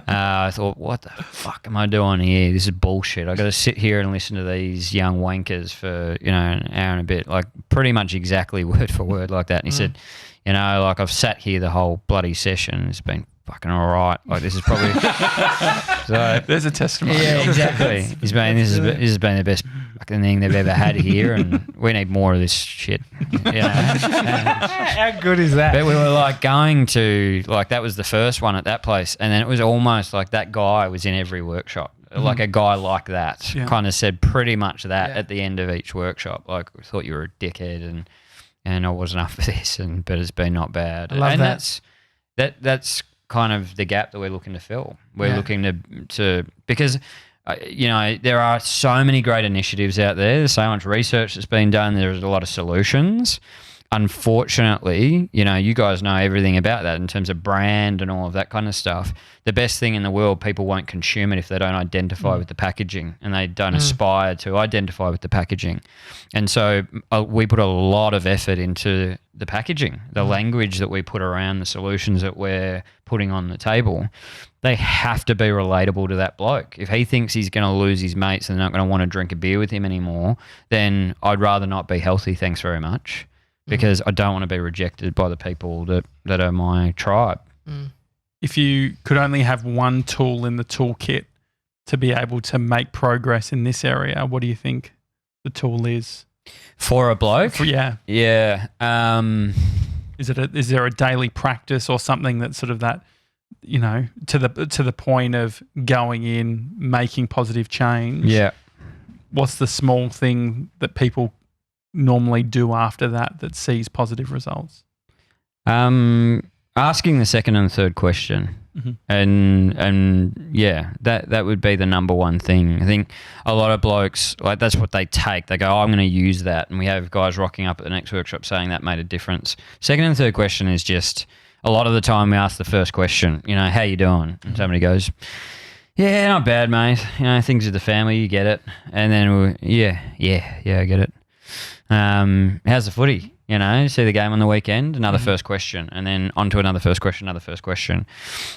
Speaker 3: I thought, what the fuck am I doing here? This is bullshit. I got to sit here and listen to these young wankers for, you know, an hour and a bit, like pretty much exactly word for word like that. And he said, you know, like I've sat here the whole bloody session. It's been fucking all right. Like this is probably so.
Speaker 1: There's a testimony.
Speaker 3: Yeah, exactly. This has been the best fucking thing they've ever had here, and we need more of this shit. You know?
Speaker 2: How good is that?
Speaker 3: But we were like going to that was the first one at that place, and then it was almost like that guy was in every workshop. Like a guy like that kind of said pretty much that at the end of each workshop. Like, we thought you were a dickhead, and I wasn't up for this, but it's been not bad.
Speaker 2: I love
Speaker 3: that. That's kind of the gap that we're looking to fill. We're looking to because, you know, there are so many great initiatives out there. There's so much research that's been done. There's a lot of solutions. Unfortunately, you know, you guys know everything about that in terms of brand and all of that kind of stuff. The best thing in the world, people won't consume it if they don't identify with the packaging, and they don't aspire to identify with the packaging. And so we put a lot of effort into the packaging, the language that we put around the solutions that we're putting on the table. They have to be relatable to that bloke. If he thinks he's going to lose his mates and they're not going to want to drink a beer with him anymore, then I'd rather not be healthy, thanks very much. Because I don't want to be rejected by the people that are my tribe.
Speaker 1: If you could only have one tool in the toolkit to be able to make progress in this area, what do you think the tool is?
Speaker 3: For a bloke?
Speaker 1: Yeah. Is there a daily practice or something that's sort of that, you know, to the point of going in, making positive change?
Speaker 3: Yeah.
Speaker 1: What's the small thing that people normally do after that sees positive results?
Speaker 3: Asking the second and third question. And yeah, that would be the number one thing. I think a lot of blokes, like, that's what they take. They go, I'm going to use that. And we have guys rocking up at the next workshop saying that made a difference. Second and third question is just, a lot of the time we ask the first question, you know, how you doing? And somebody goes, yeah, not bad, mate. You know, things with the family, you get it. And then yeah, I get it. How's the footy? You know, see the game on the weekend? Another first question, and then on to another first question.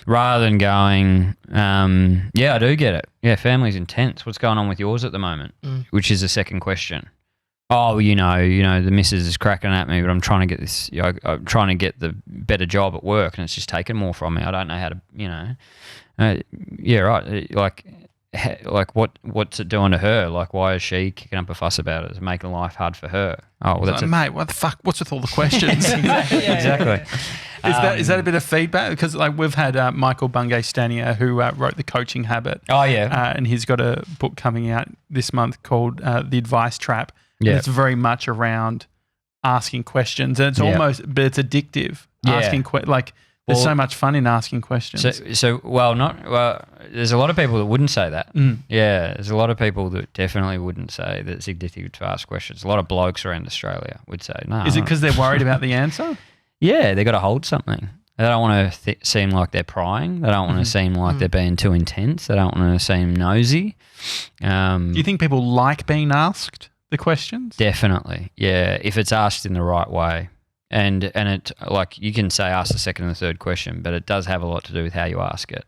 Speaker 3: Rather than going, yeah, I do get it. Yeah, family's intense. What's going on with yours at the moment? Which is the second question. Oh, you know, the missus is cracking at me, but I'm trying to get this. You know, I'm trying to get the better job at work, and it's just taking more from me. I don't know how to, you know. Yeah, right. Like what's it doing to her? Like, why is she kicking up a fuss about it? It's making life hard for her. Oh, well, that's
Speaker 1: like, mate, what the fuck? What's with all the questions?
Speaker 3: Exactly.
Speaker 1: Is that a bit of feedback? Because like we've had Michael Bungay Stanier, who wrote The Coaching Habit.
Speaker 3: Oh yeah.
Speaker 1: And he's got a book coming out this month called The Advice Trap.
Speaker 3: Yeah.
Speaker 1: And it's very much around asking questions, and it's almost, but it's addictive.
Speaker 3: Yeah.
Speaker 1: Asking there's so much fun in asking questions.
Speaker 3: There's a lot of people that wouldn't say that. Yeah, there's a lot of people that definitely wouldn't say that it's addictive to ask questions. A lot of blokes around Australia would say, no.
Speaker 1: Is it because they're worried about the answer?
Speaker 3: Yeah, they've got to hold something. They don't want to seem like they're prying. They don't want to seem like they're being too intense. They don't want to seem nosy.
Speaker 1: Do you think people like being asked the questions?
Speaker 3: Definitely, yeah, if it's asked in the right way. and it, like, you can say ask the second and the third question, but it does have a lot to do with how you ask it,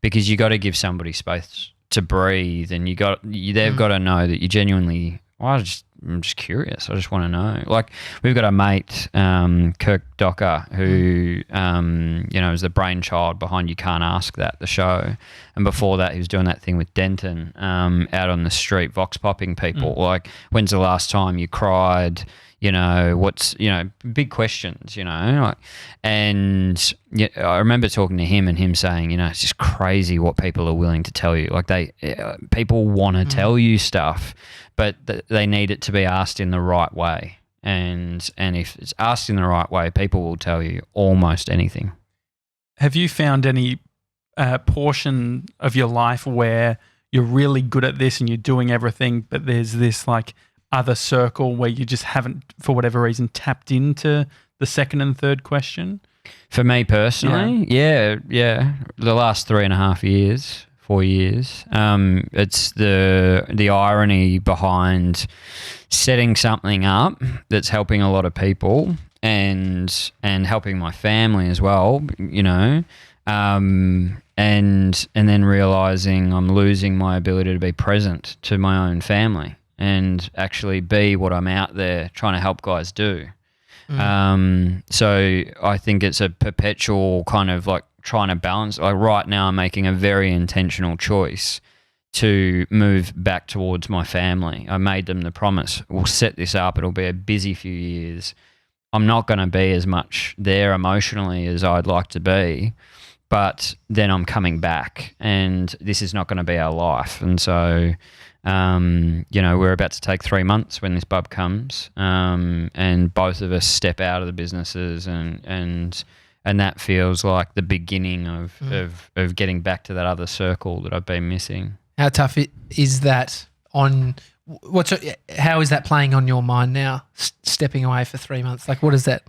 Speaker 3: because you got to give somebody space to breathe, and they've got to know that you genuinely. I'm just curious. I just want to know. Like, we've got a mate, Kirk Docker, who is the brainchild behind You Can't Ask That, the show, and before that he was doing that thing with Denton out on the street, vox popping people. Like, when's the last time you cried? Big questions, like, and I remember talking to him and him saying, it's just crazy what people are willing to tell you. Like, people want to tell you stuff, but they need it to be asked in the right way. And if it's asked in the right way, people will tell you almost anything.
Speaker 1: Have you found any portion of your life where you're really good at this and you're doing everything, but there's this like other circle where you just haven't, for whatever reason, tapped into the second and third question?
Speaker 3: For me personally, yeah. The last 3.5 years, 4 years, it's the irony behind setting something up that's helping a lot of people and helping my family as well, and then realizing I'm losing my ability to be present to my own family and actually be what I'm out there trying to help guys do. So I think it's a perpetual kind of like trying to balance. Like, right now I'm making a very intentional choice to move back towards my family. I made them the promise, we'll set this up, it'll be a busy few years. I'm not going to be as much there emotionally as I'd like to be, but then I'm coming back, and this is not going to be our life. And so we're about to take 3 months when this bub comes, and both of us step out of the businesses, and that feels like the beginning of getting back to that other circle that I've been missing.
Speaker 2: How tough is that how is that playing on your mind now, stepping away for 3 months? Like, what does that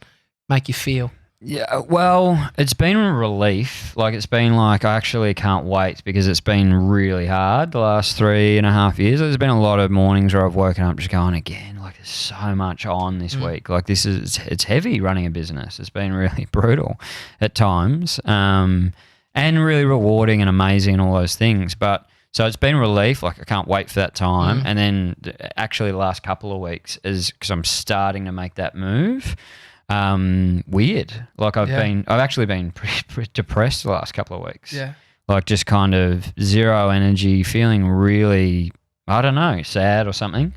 Speaker 2: make you feel?
Speaker 3: Yeah, well, it's been a relief. Like, it's been like, I actually can't wait, because it's been really hard the last 3.5 years. There's been a lot of mornings where I've woken up just going, again, like, there's so much on this week. Like, it's heavy running a business. It's been really brutal at times, and really rewarding and amazing and all those things. But so it's been a relief. Like, I can't wait for that time. And then actually the last couple of weeks is because I'm starting to make that move. Weird. Like, I've actually been pretty depressed the last couple of weeks. Yeah. Like, just kind of zero energy, feeling really, I don't know, sad or something.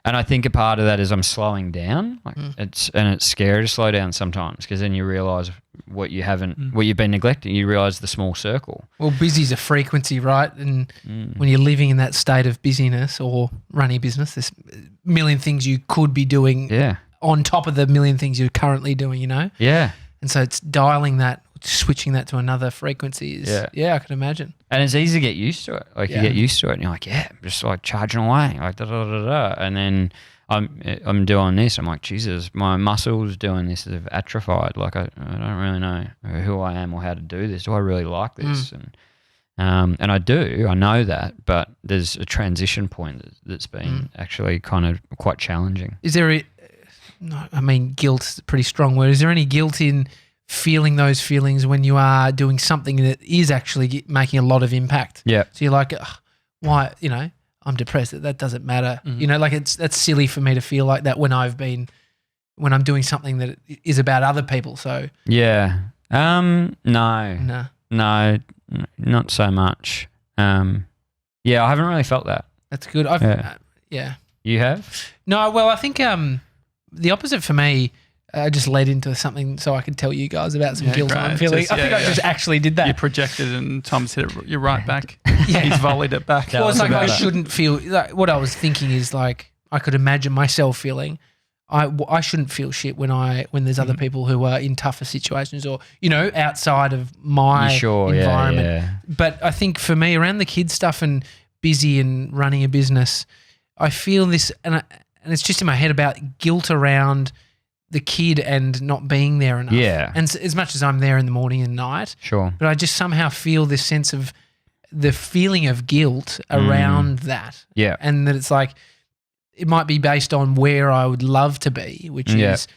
Speaker 3: And I think a part of that is I'm slowing down. Like, it's scary to slow down sometimes, because then you realise what you've been neglecting. You realise the small circle.
Speaker 2: Well, busy's a frequency, right? And when you're living in that state of busyness or running a business, there's a million things you could be doing. Yeah. On top of the million things you're currently doing, Yeah. And so it's dialing that, switching that to another frequency is, I can imagine.
Speaker 3: And it's easy to get used to it. Like, you get used to it and you're like, I'm just like charging away, like da-da-da-da. And then I'm doing this. I'm like, Jesus, my muscles doing this have atrophied. Like, I don't really know who I am or how to do this. Do I really like this? And I do. I know that, but there's a transition point that's been actually kind of quite challenging.
Speaker 2: Is there guilt's a pretty strong word. Is there any guilt in feeling those feelings when you are doing something that is actually making a lot of impact?
Speaker 3: Yeah.
Speaker 2: So you're like, why, I'm depressed. That doesn't matter. That's silly for me to feel like that when I'm doing something that is about other people. So
Speaker 3: yeah. No, not so much. I haven't really felt that.
Speaker 2: That's good. Yeah.
Speaker 3: You have?
Speaker 2: No, well, I think the opposite for me, I just led into something so I could tell you guys about some guilt I'm feeling. I think I just actually did that.
Speaker 1: You projected and Tom's hit it. You're right back. He's volleyed it back.
Speaker 2: Well, it's like I shouldn't feel. Like, what I was thinking is like I could imagine myself feeling. I shouldn't feel shit when there's other people who are in tougher situations or outside of my environment. Yeah. But I think for me, around the kids stuff and busy and running a business, I feel this and it's just in my head about guilt around the kid and not being there enough.
Speaker 3: Yeah.
Speaker 2: And as much as I'm there in the morning and night.
Speaker 3: Sure.
Speaker 2: But I just somehow feel this sense of the feeling of guilt around that.
Speaker 3: Yeah.
Speaker 2: And that it's like, it might be based on where I would love to be, which is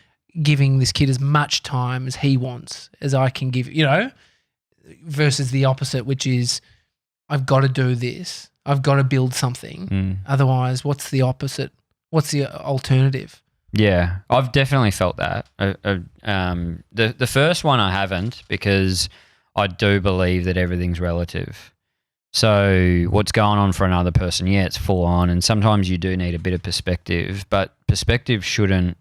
Speaker 2: giving this kid as much time as he wants as I can give, you know, versus the opposite, which is I've got to do this. I've got to build something. Otherwise, what's the opposite? What's the alternative?
Speaker 3: Yeah, I've definitely felt that. The first one I haven't, because I do believe that everything's relative. So what's going on for another person, yeah, it's full on, and sometimes you do need a bit of perspective, but perspective shouldn't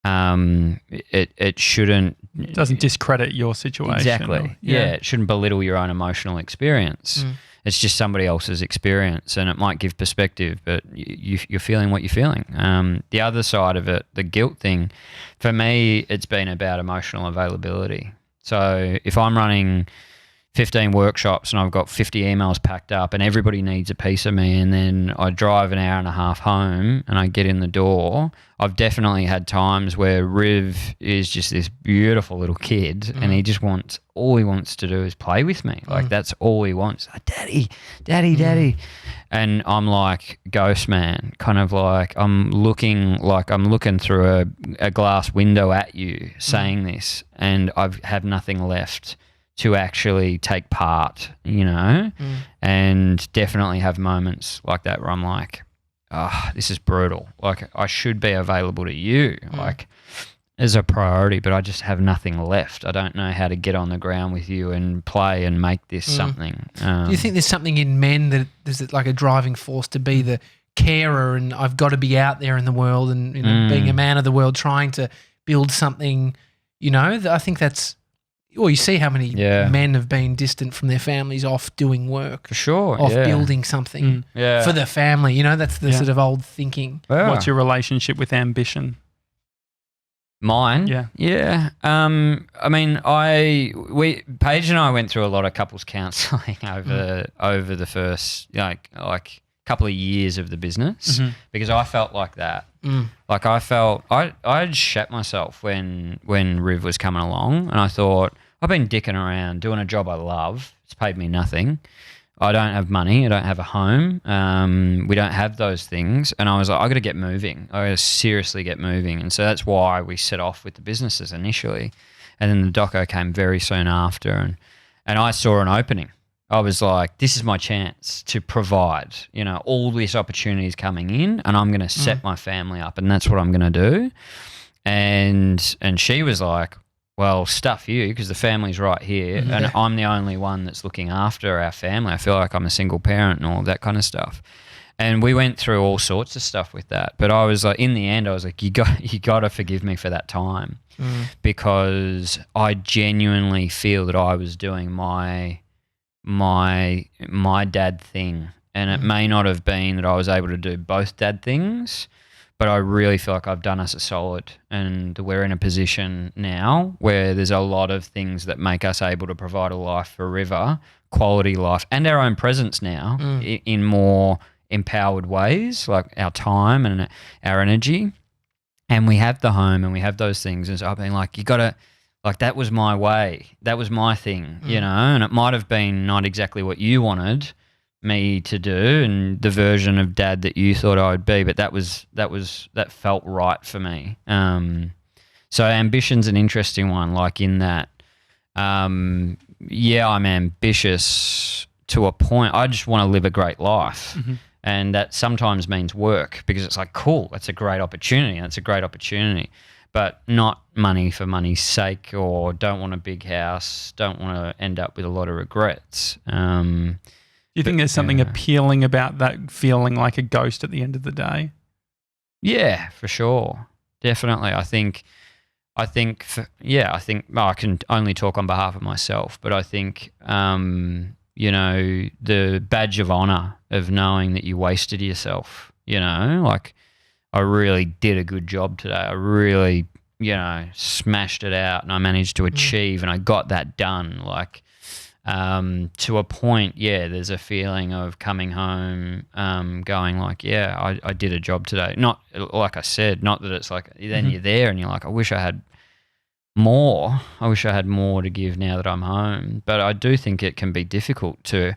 Speaker 3: it shouldn't.
Speaker 1: It doesn't discredit your situation.
Speaker 3: Exactly. Yeah, it shouldn't belittle your own emotional experience. It's just somebody else's experience, and it might give perspective, but you're feeling what you're feeling. The other side of it, the guilt thing, for me, it's been about emotional availability. So if I'm running 15 workshops and I've got 50 emails packed up and everybody needs a piece of me, and then I drive an hour and a half home and I get in the door, I've definitely had times where Riv is just this beautiful little kid and he just wants, all he wants to do is play with me. Like that's all he wants. Like, Daddy. And I'm like, ghost man, kind of like I'm looking through a glass window at you saying this, and I have nothing left to actually take part, you know, and definitely have moments like that where I'm like, oh, this is brutal. Like I should be available to you, like as a priority, but I just have nothing left. I don't know how to get on the ground with you and play and make this something.
Speaker 2: Do you think there's something in men that there's like a driving force to be the carer, and I've got to be out there in the world and, you know, being a man of the world, trying to build something, you know, I think that's, well, you see how many men have been distant from their families off doing work.
Speaker 3: For sure.
Speaker 2: Off building something for the family. You know, that's the sort of old thinking.
Speaker 1: Yeah. What's your relationship with ambition?
Speaker 3: Mine?
Speaker 1: Yeah.
Speaker 3: Yeah. I mean, Paige and I went through a lot of couples counselling over the first like couple of years of the business because I felt like that. Like I felt I'd shat myself when Riv was coming along, and I thought, I've been dicking around doing a job I love. It's paid me nothing. I don't have money. I don't have a home. We don't have those things. And I was like, I got to get moving. I got to seriously get moving. And so that's why we set off with the businesses initially. And then the doco came very soon after. And I saw an opening. I was like, this is my chance to provide, you know, all this opportunity is coming in, and I'm going to set my family up, and that's what I'm going to do. And she was like, well, stuff you, because the family's right here, and I'm the only one that's looking after our family. I feel like I'm a single parent and all of that kind of stuff. And we went through all sorts of stuff with that. But I was like, in the end, I was like, you got to forgive me for that time, because I genuinely feel that I was doing my dad thing, and it may not have been that I was able to do both dad things, but I really feel like I've done us a solid, and we're in a position now where there's a lot of things that make us able to provide a life for River, quality life, and our own presence now in more empowered ways, like our time and our energy. And we have the home and we have those things, and so I've been like, you got to, like, that was my way. That was my thing, you know, and it might have been not exactly what you wanted me to do and the version of dad that you thought I would be, but that felt right for me. So ambition's an interesting one, like in that, I'm ambitious to a point. I just want to live a great life. And that sometimes means work, because it's like, cool, that's a great opportunity. But not money for money's sake, or don't want a big house, don't want to end up with a lot of regrets. Do
Speaker 1: you think there's something appealing about that feeling like a ghost at the end of the day? Yeah,
Speaker 3: for sure. Definitely. I think I can only talk on behalf of myself, but I think, you know, the badge of honor of knowing that you wasted yourself, you know, like, I really did a good job today. I really, you know, smashed it out, and I managed to achieve, and I got that done. Like, to a point, there's a feeling of coming home, going like, I did a job today. Not, like I said, not that it's like, then you're there and you're like, I wish I had more. I wish I had more to give now that I'm home. But I do think it can be difficult to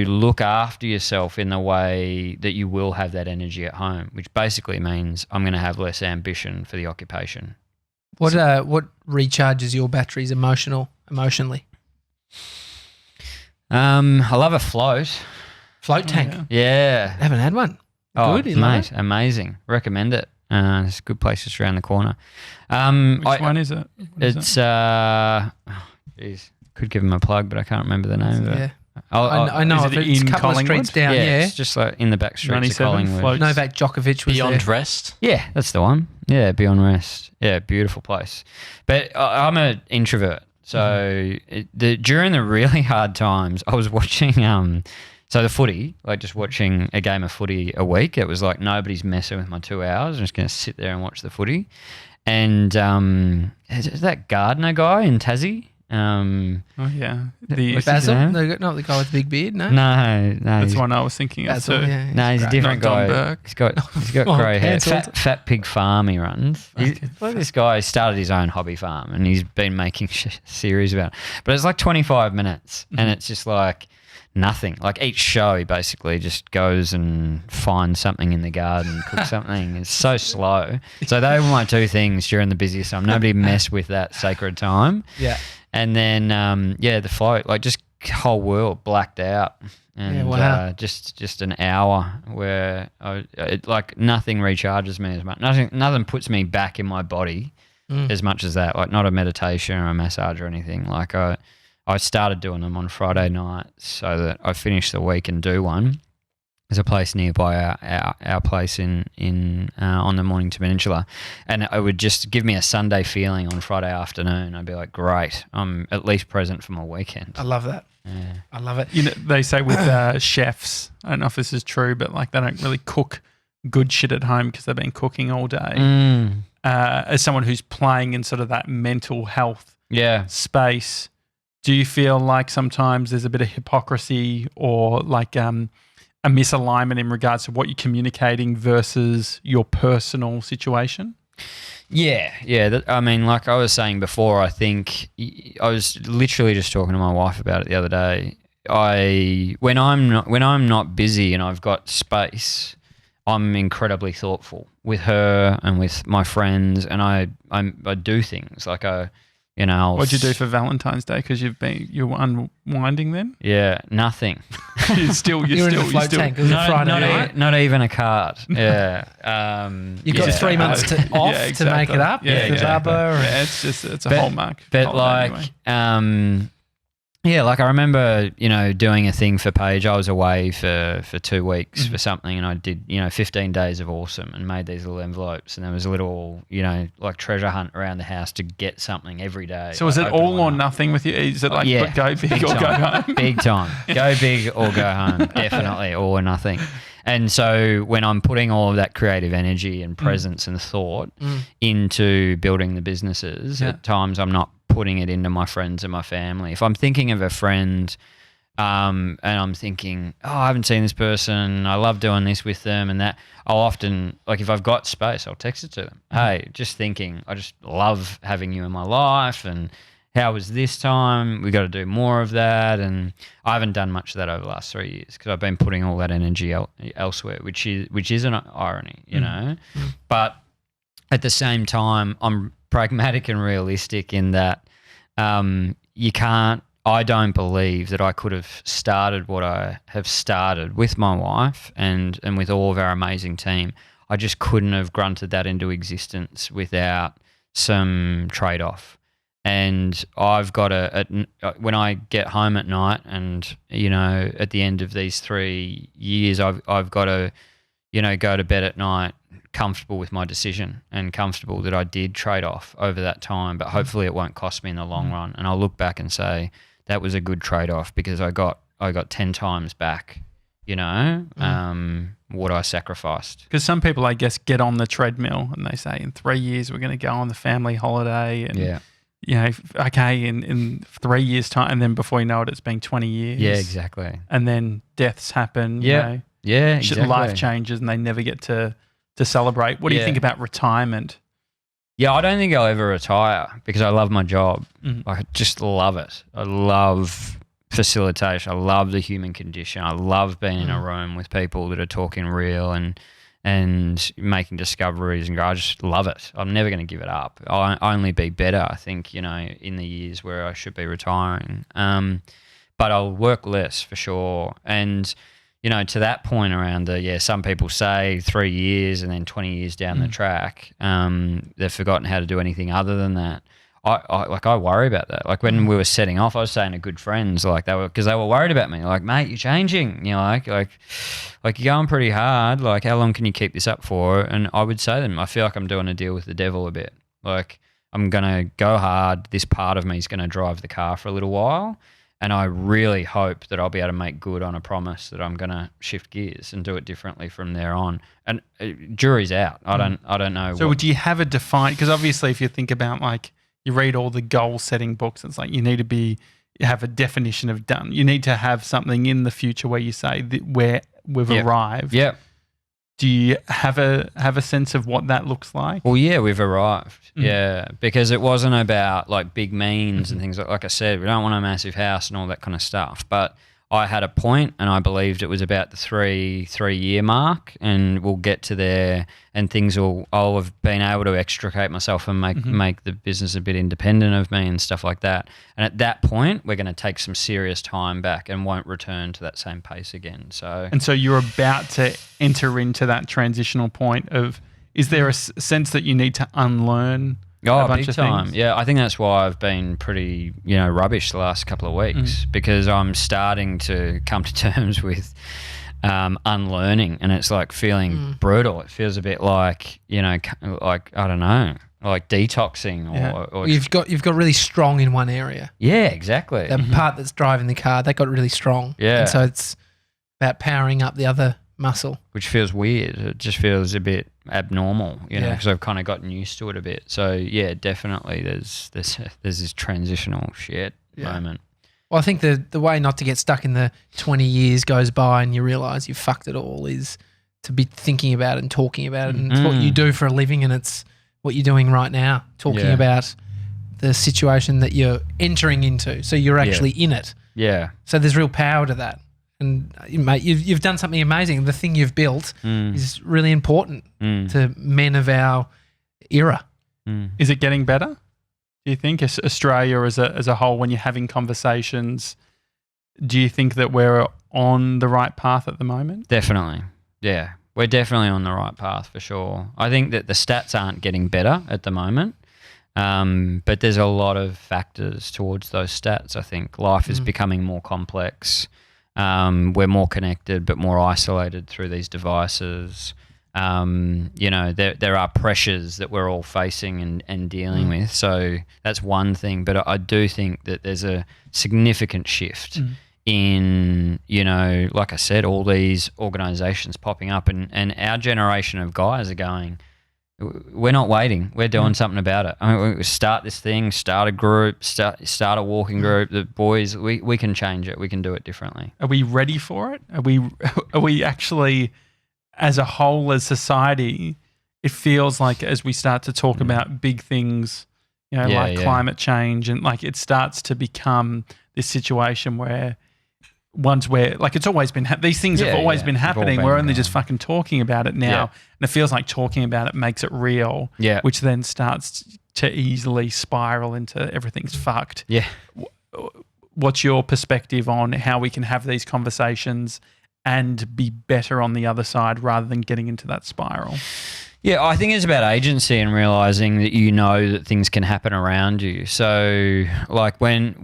Speaker 3: look after yourself in the way that you will have that energy at home, which basically means I'm going to have less ambition for the occupation.
Speaker 2: What recharges your batteries emotionally?
Speaker 3: I love a float.
Speaker 2: Float tank.
Speaker 3: Yeah.
Speaker 2: Haven't had one.
Speaker 3: Oh,
Speaker 2: Good,
Speaker 3: mate, amazing. Recommend it. There's a good place just around the corner.
Speaker 1: Which one is it?
Speaker 3: Could give them a plug, but I can't remember the name of it.
Speaker 2: Yeah. I know
Speaker 1: is
Speaker 2: of
Speaker 1: it
Speaker 2: it. It's a
Speaker 1: in
Speaker 2: couple of
Speaker 1: Collingwood?
Speaker 2: streets down. Yeah.
Speaker 3: It's just like in the back streets of
Speaker 1: 97
Speaker 3: Collingwood.
Speaker 1: floats.
Speaker 2: Novak Djokovic was
Speaker 4: Beyond
Speaker 2: there.
Speaker 4: Rest.
Speaker 3: Yeah, that's the one. Yeah, Beyond Rest. Yeah, beautiful place. But I'm an introvert. So during the really hard times, I was watching so the footy, like just watching a game of footy a week. It was like nobody's messing with my 2 hours. I'm just going to sit there and watch the footy. And is that Gardner guy in Tassie?
Speaker 1: Oh yeah,
Speaker 2: Basil, not the guy with the big beard. No,
Speaker 1: that's the one I was thinking of too.
Speaker 2: Yeah,
Speaker 3: no, he's a different
Speaker 1: Not Don
Speaker 3: guy.
Speaker 1: Burke.
Speaker 3: He's got grey hair. Fat Pig Farm he runs.
Speaker 1: Okay.
Speaker 3: This guy started his own hobby farm and he's been making series about it. But it's like 25 minutes and it's just like nothing. Like each show he basically just goes and finds something in the garden, cooks something. It's so slow. So they were my two things during the busiest time. Nobody messed with that sacred time.
Speaker 2: Yeah.
Speaker 3: And then, the float, like just whole world blacked out. And just an hour where like nothing recharges me as much. Nothing puts me back in my body as much as that. Like not a meditation or a massage or anything. Like I started doing them on Friday night so that I finish the week and do one. There's a place nearby our place in on the Mornington Peninsula, and it would just give me a Sunday feeling on Friday afternoon. I'd be like, great, I'm at least present for my weekend.
Speaker 2: I love that.
Speaker 3: Yeah.
Speaker 2: I love it.
Speaker 1: You know, they say with chefs, I don't know if this is true, but like they don't really cook good shit at home because they've been cooking all day. As someone who's playing in sort of that mental health space, do you feel like sometimes there's a bit of hypocrisy or like a misalignment in regards to what you're communicating versus your personal situation?
Speaker 3: Yeah. I mean, like I was saying before, I think I was literally just talking to my wife about it the other day. When I'm not busy and I've got space, I'm incredibly thoughtful with her and with my friends, and I do things like
Speaker 1: What'd you do for Valentine's Day? Because you were unwinding then?
Speaker 3: Yeah, nothing.
Speaker 2: You're in the float tank. It was a Friday night.
Speaker 3: Not even a card. Yeah.
Speaker 2: You got 3 months off to make it up.
Speaker 1: Yeah,
Speaker 2: exactly.
Speaker 1: It's a hallmark.
Speaker 3: But like, anyway. Like I remember, doing a thing for Paige. I was away for 2 weeks for something, and I did, 15 days of awesome and made these little envelopes, and there was a little, like treasure hunt around the house to get something every day.
Speaker 1: So is it all or nothing with you? Is it like go big or go home?
Speaker 3: Big time. Go big or go home. Definitely all or nothing. And so when I'm putting all of that creative energy and presence and thought into building the businesses, at times I'm not putting it into my friends and my family. If I'm thinking of a friend and I'm thinking, I haven't seen this person, I love doing this with them and that, I'll often, like if I've got space, I'll text it to them. Hey, just thinking, I just love having you in my life, and how was this time? We got to do more of that. And I haven't done much of that over the last 3 years because I've been putting all that energy elsewhere, which is an irony, But at the same time, I'm pragmatic and realistic in that I don't believe that I could have started what I have started with my wife and with all of our amazing team. I just couldn't have grunted that into existence without some trade-off. And I've got when I get home at night and, at the end of these 3 years, I've got to, go to bed at night comfortable with my decision and comfortable that I did trade off over that time, but hopefully it won't cost me in the long run. And I'll look back and say that was a good trade-off because I got 10 times back, what I sacrificed.
Speaker 1: Because some people, I guess, get on the treadmill and they say in 3 years we're going to go on the family holiday and in 3 years' time, and then before you know it, it's been 20 years.
Speaker 3: Yeah, exactly.
Speaker 1: And then deaths happen.
Speaker 3: Yeah, exactly.
Speaker 1: Life changes and they never get to celebrate. What do you think about retirement?
Speaker 3: Yeah, I don't think I'll ever retire because I love my job. I just love it. I love facilitation. I love the human condition. I love being in a room with people that are talking real and and making discoveries and I just love it. I'm never going to give it up. I'll only be better, I think, in the years where I should be retiring. But I'll work less for sure. And, to that point around some people say 3 years and then 20 years down the track, they've forgotten how to do anything other than that. I worry about that. Like when we were setting off, I was saying to good friends, like because they were worried about me. Like, mate, you're changing. Like you're going pretty hard. Like, how long can you keep this up for? And I would say to them, I feel like I'm doing a deal with the devil a bit. Like I'm gonna go hard. This part of me is gonna drive the car for a little while, and I really hope that I'll be able to make good on a promise that I'm gonna shift gears and do it differently from there on. And jury's out. I don't know.
Speaker 1: So would you have a defined? Because obviously, if you think about like. You read all the goal-setting books. It's like you need to have a definition of done. You need to have something in the future where you say where we've arrived.
Speaker 3: Yeah.
Speaker 1: Do you have a sense of what that looks like?
Speaker 3: Well, yeah, we've arrived. Yeah, because it wasn't about like big means and things like I said. We don't want a massive house and all that kind of stuff. But I had a point, and I believed it was about the three-year mark, and we'll get to there, and I'll have been able to extricate myself and make the business a bit independent of me and stuff like that. And at that point, we're going to take some serious time back and won't return to that same pace again. So
Speaker 1: you're about to enter into that transitional point of. Is there a sense that you need to unlearn?
Speaker 3: Oh, big time. Yeah, I think that's why I've been pretty, rubbish the last couple of weeks because I'm starting to come to terms with unlearning, and it's like feeling brutal. It feels a bit like, like, I don't know, like detoxing or
Speaker 2: you've got really strong in one area.
Speaker 3: Yeah, exactly.
Speaker 2: The part that's driving the car, that got really strong.
Speaker 3: Yeah.
Speaker 2: And so it's about powering up the other muscle.
Speaker 3: Which feels weird. It just feels a bit abnormal, because I've kind of gotten used to it a bit. So yeah, definitely there's this transitional moment.
Speaker 2: Well, I think the way not to get stuck in the 20 years goes by and you realise you've fucked it all is to be thinking about it and talking about it. And it's what you do for a living, and it's what you're doing right now, talking about the situation that you're entering into. So you're actually in it.
Speaker 3: Yeah.
Speaker 2: So there's real power to that. And mate, you've done something amazing. The thing you've built is really important to men of our era.
Speaker 1: Is it getting better? Do you think Australia as a whole, when you're having conversations, do you think that we're on the right path at the moment?
Speaker 3: Definitely. Yeah, we're definitely on the right path for sure. I think that the stats aren't getting better at the moment, but there's a lot of factors towards those stats. I think life is becoming more complex. We're more connected but more isolated through these devices. There are pressures that we're all facing and dealing with. So that's one thing. But I do think that there's a significant shift in, like I said, all these organisations popping up and our generation of guys are going, we're not waiting. We're doing something about it. I mean, we start this thing, start a group, start a walking group. The boys, we can change it. We can do it differently.
Speaker 1: Are we ready for it? Are we actually, as a whole, as society, it feels like as we start to talk about big things, climate change, and like it starts to become this situation where it's always been these things have always been happening. We're only just fucking talking about it now, and it feels like talking about it makes it real. Yeah, which then starts to easily spiral into everything's fucked.
Speaker 3: Yeah,
Speaker 1: what's your perspective on how we can have these conversations and be better on the other side rather than getting into that spiral?
Speaker 3: Yeah, I think it's about agency and realising that that things can happen around you. So like when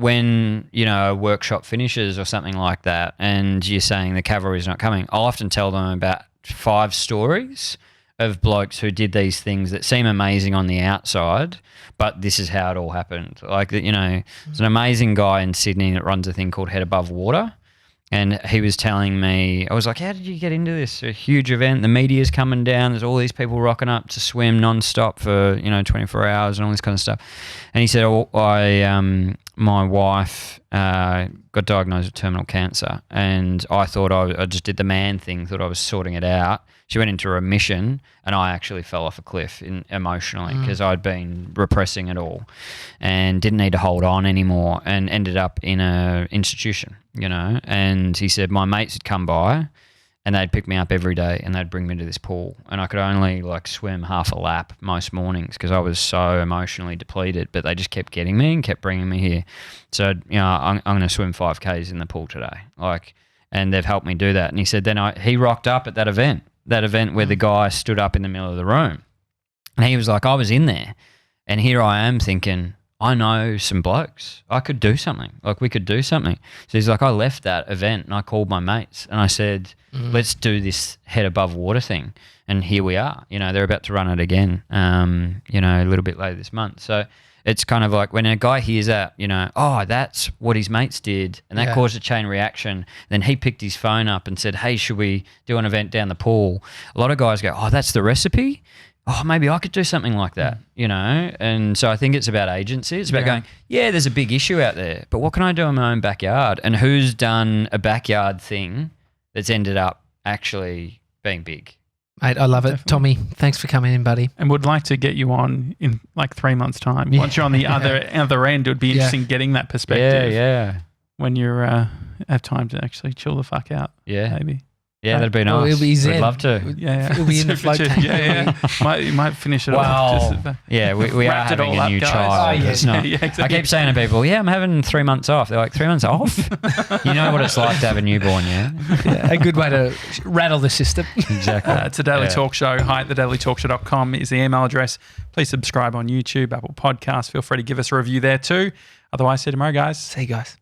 Speaker 3: a workshop finishes or something like that and you're saying the cavalry's not coming, I'll often tell them about 5 stories of blokes who did these things that seem amazing on the outside, but this is how it all happened. Like, there's an amazing guy in Sydney that runs a thing called Head Above Water. And he was telling me, I was like, how did you get into this? A huge event, the media's coming down, there's all these people rocking up to swim non-stop for, 24 hours and all this kind of stuff. And he said, my wife got diagnosed with terminal cancer, and I thought I just did the man thing, thought I was sorting it out. She went into remission, and I actually fell off a cliff emotionally because I'd been repressing it all and didn't need to hold on anymore, and ended up in an institution, And he said my mates had come by and they'd pick me up every day and they'd bring me to this pool, and I could only like swim half a lap most mornings because I was so emotionally depleted, but they just kept getting me and kept bringing me here. So, I'm going to swim 5Ks in the pool today. And they've helped me do that. And he said, then he rocked up at that event where the guy stood up in the middle of the room, and he was like, I was in there, and here I am thinking, I know some blokes. I could do something. Like, we could do something. So he's like, I left that event and I called my mates and I said, let's do this head above water thing. And here we are. They're about to run it again, a little bit later this month. So it's kind of like when a guy hears that, oh, that's what his mates did, and that caused a chain reaction. Then he picked his phone up and said, hey, should we do an event down the pool? A lot of guys go, oh, that's the recipe? Oh, maybe I could do something like that, And so I think it's about agency. It's about going, there's a big issue out there, but what can I do in my own backyard? And who's done a backyard thing that's ended up actually being big?
Speaker 2: Mate, I love it. Tommy, thanks for coming in, buddy.
Speaker 1: And would like to get you on in like 3 months' time. Once you're on the other end, it would be interesting getting that perspective.
Speaker 3: Yeah.
Speaker 1: When you have time to actually chill the fuck out.
Speaker 3: Yeah.
Speaker 1: Maybe.
Speaker 3: Yeah, that'd be nice.
Speaker 2: Well, we'd
Speaker 3: love to.
Speaker 2: Yeah. It'll be in the float tank.
Speaker 1: You might finish it
Speaker 3: off.
Speaker 1: Well,
Speaker 3: we are having a new child.
Speaker 1: Oh,
Speaker 3: it's not.
Speaker 1: exactly.
Speaker 3: I keep saying to people, I'm having 3 months off. They're like, 3 months off? You know what it's like to have a newborn, yeah?
Speaker 2: A good way to rattle the system.
Speaker 3: Exactly.
Speaker 1: It's a Daily Talk Show. Hi at thedailytalkshow.com is the email address. Please subscribe on YouTube, Apple Podcasts. Feel free to give us a review there too. Otherwise, see you tomorrow, guys.
Speaker 2: See you guys.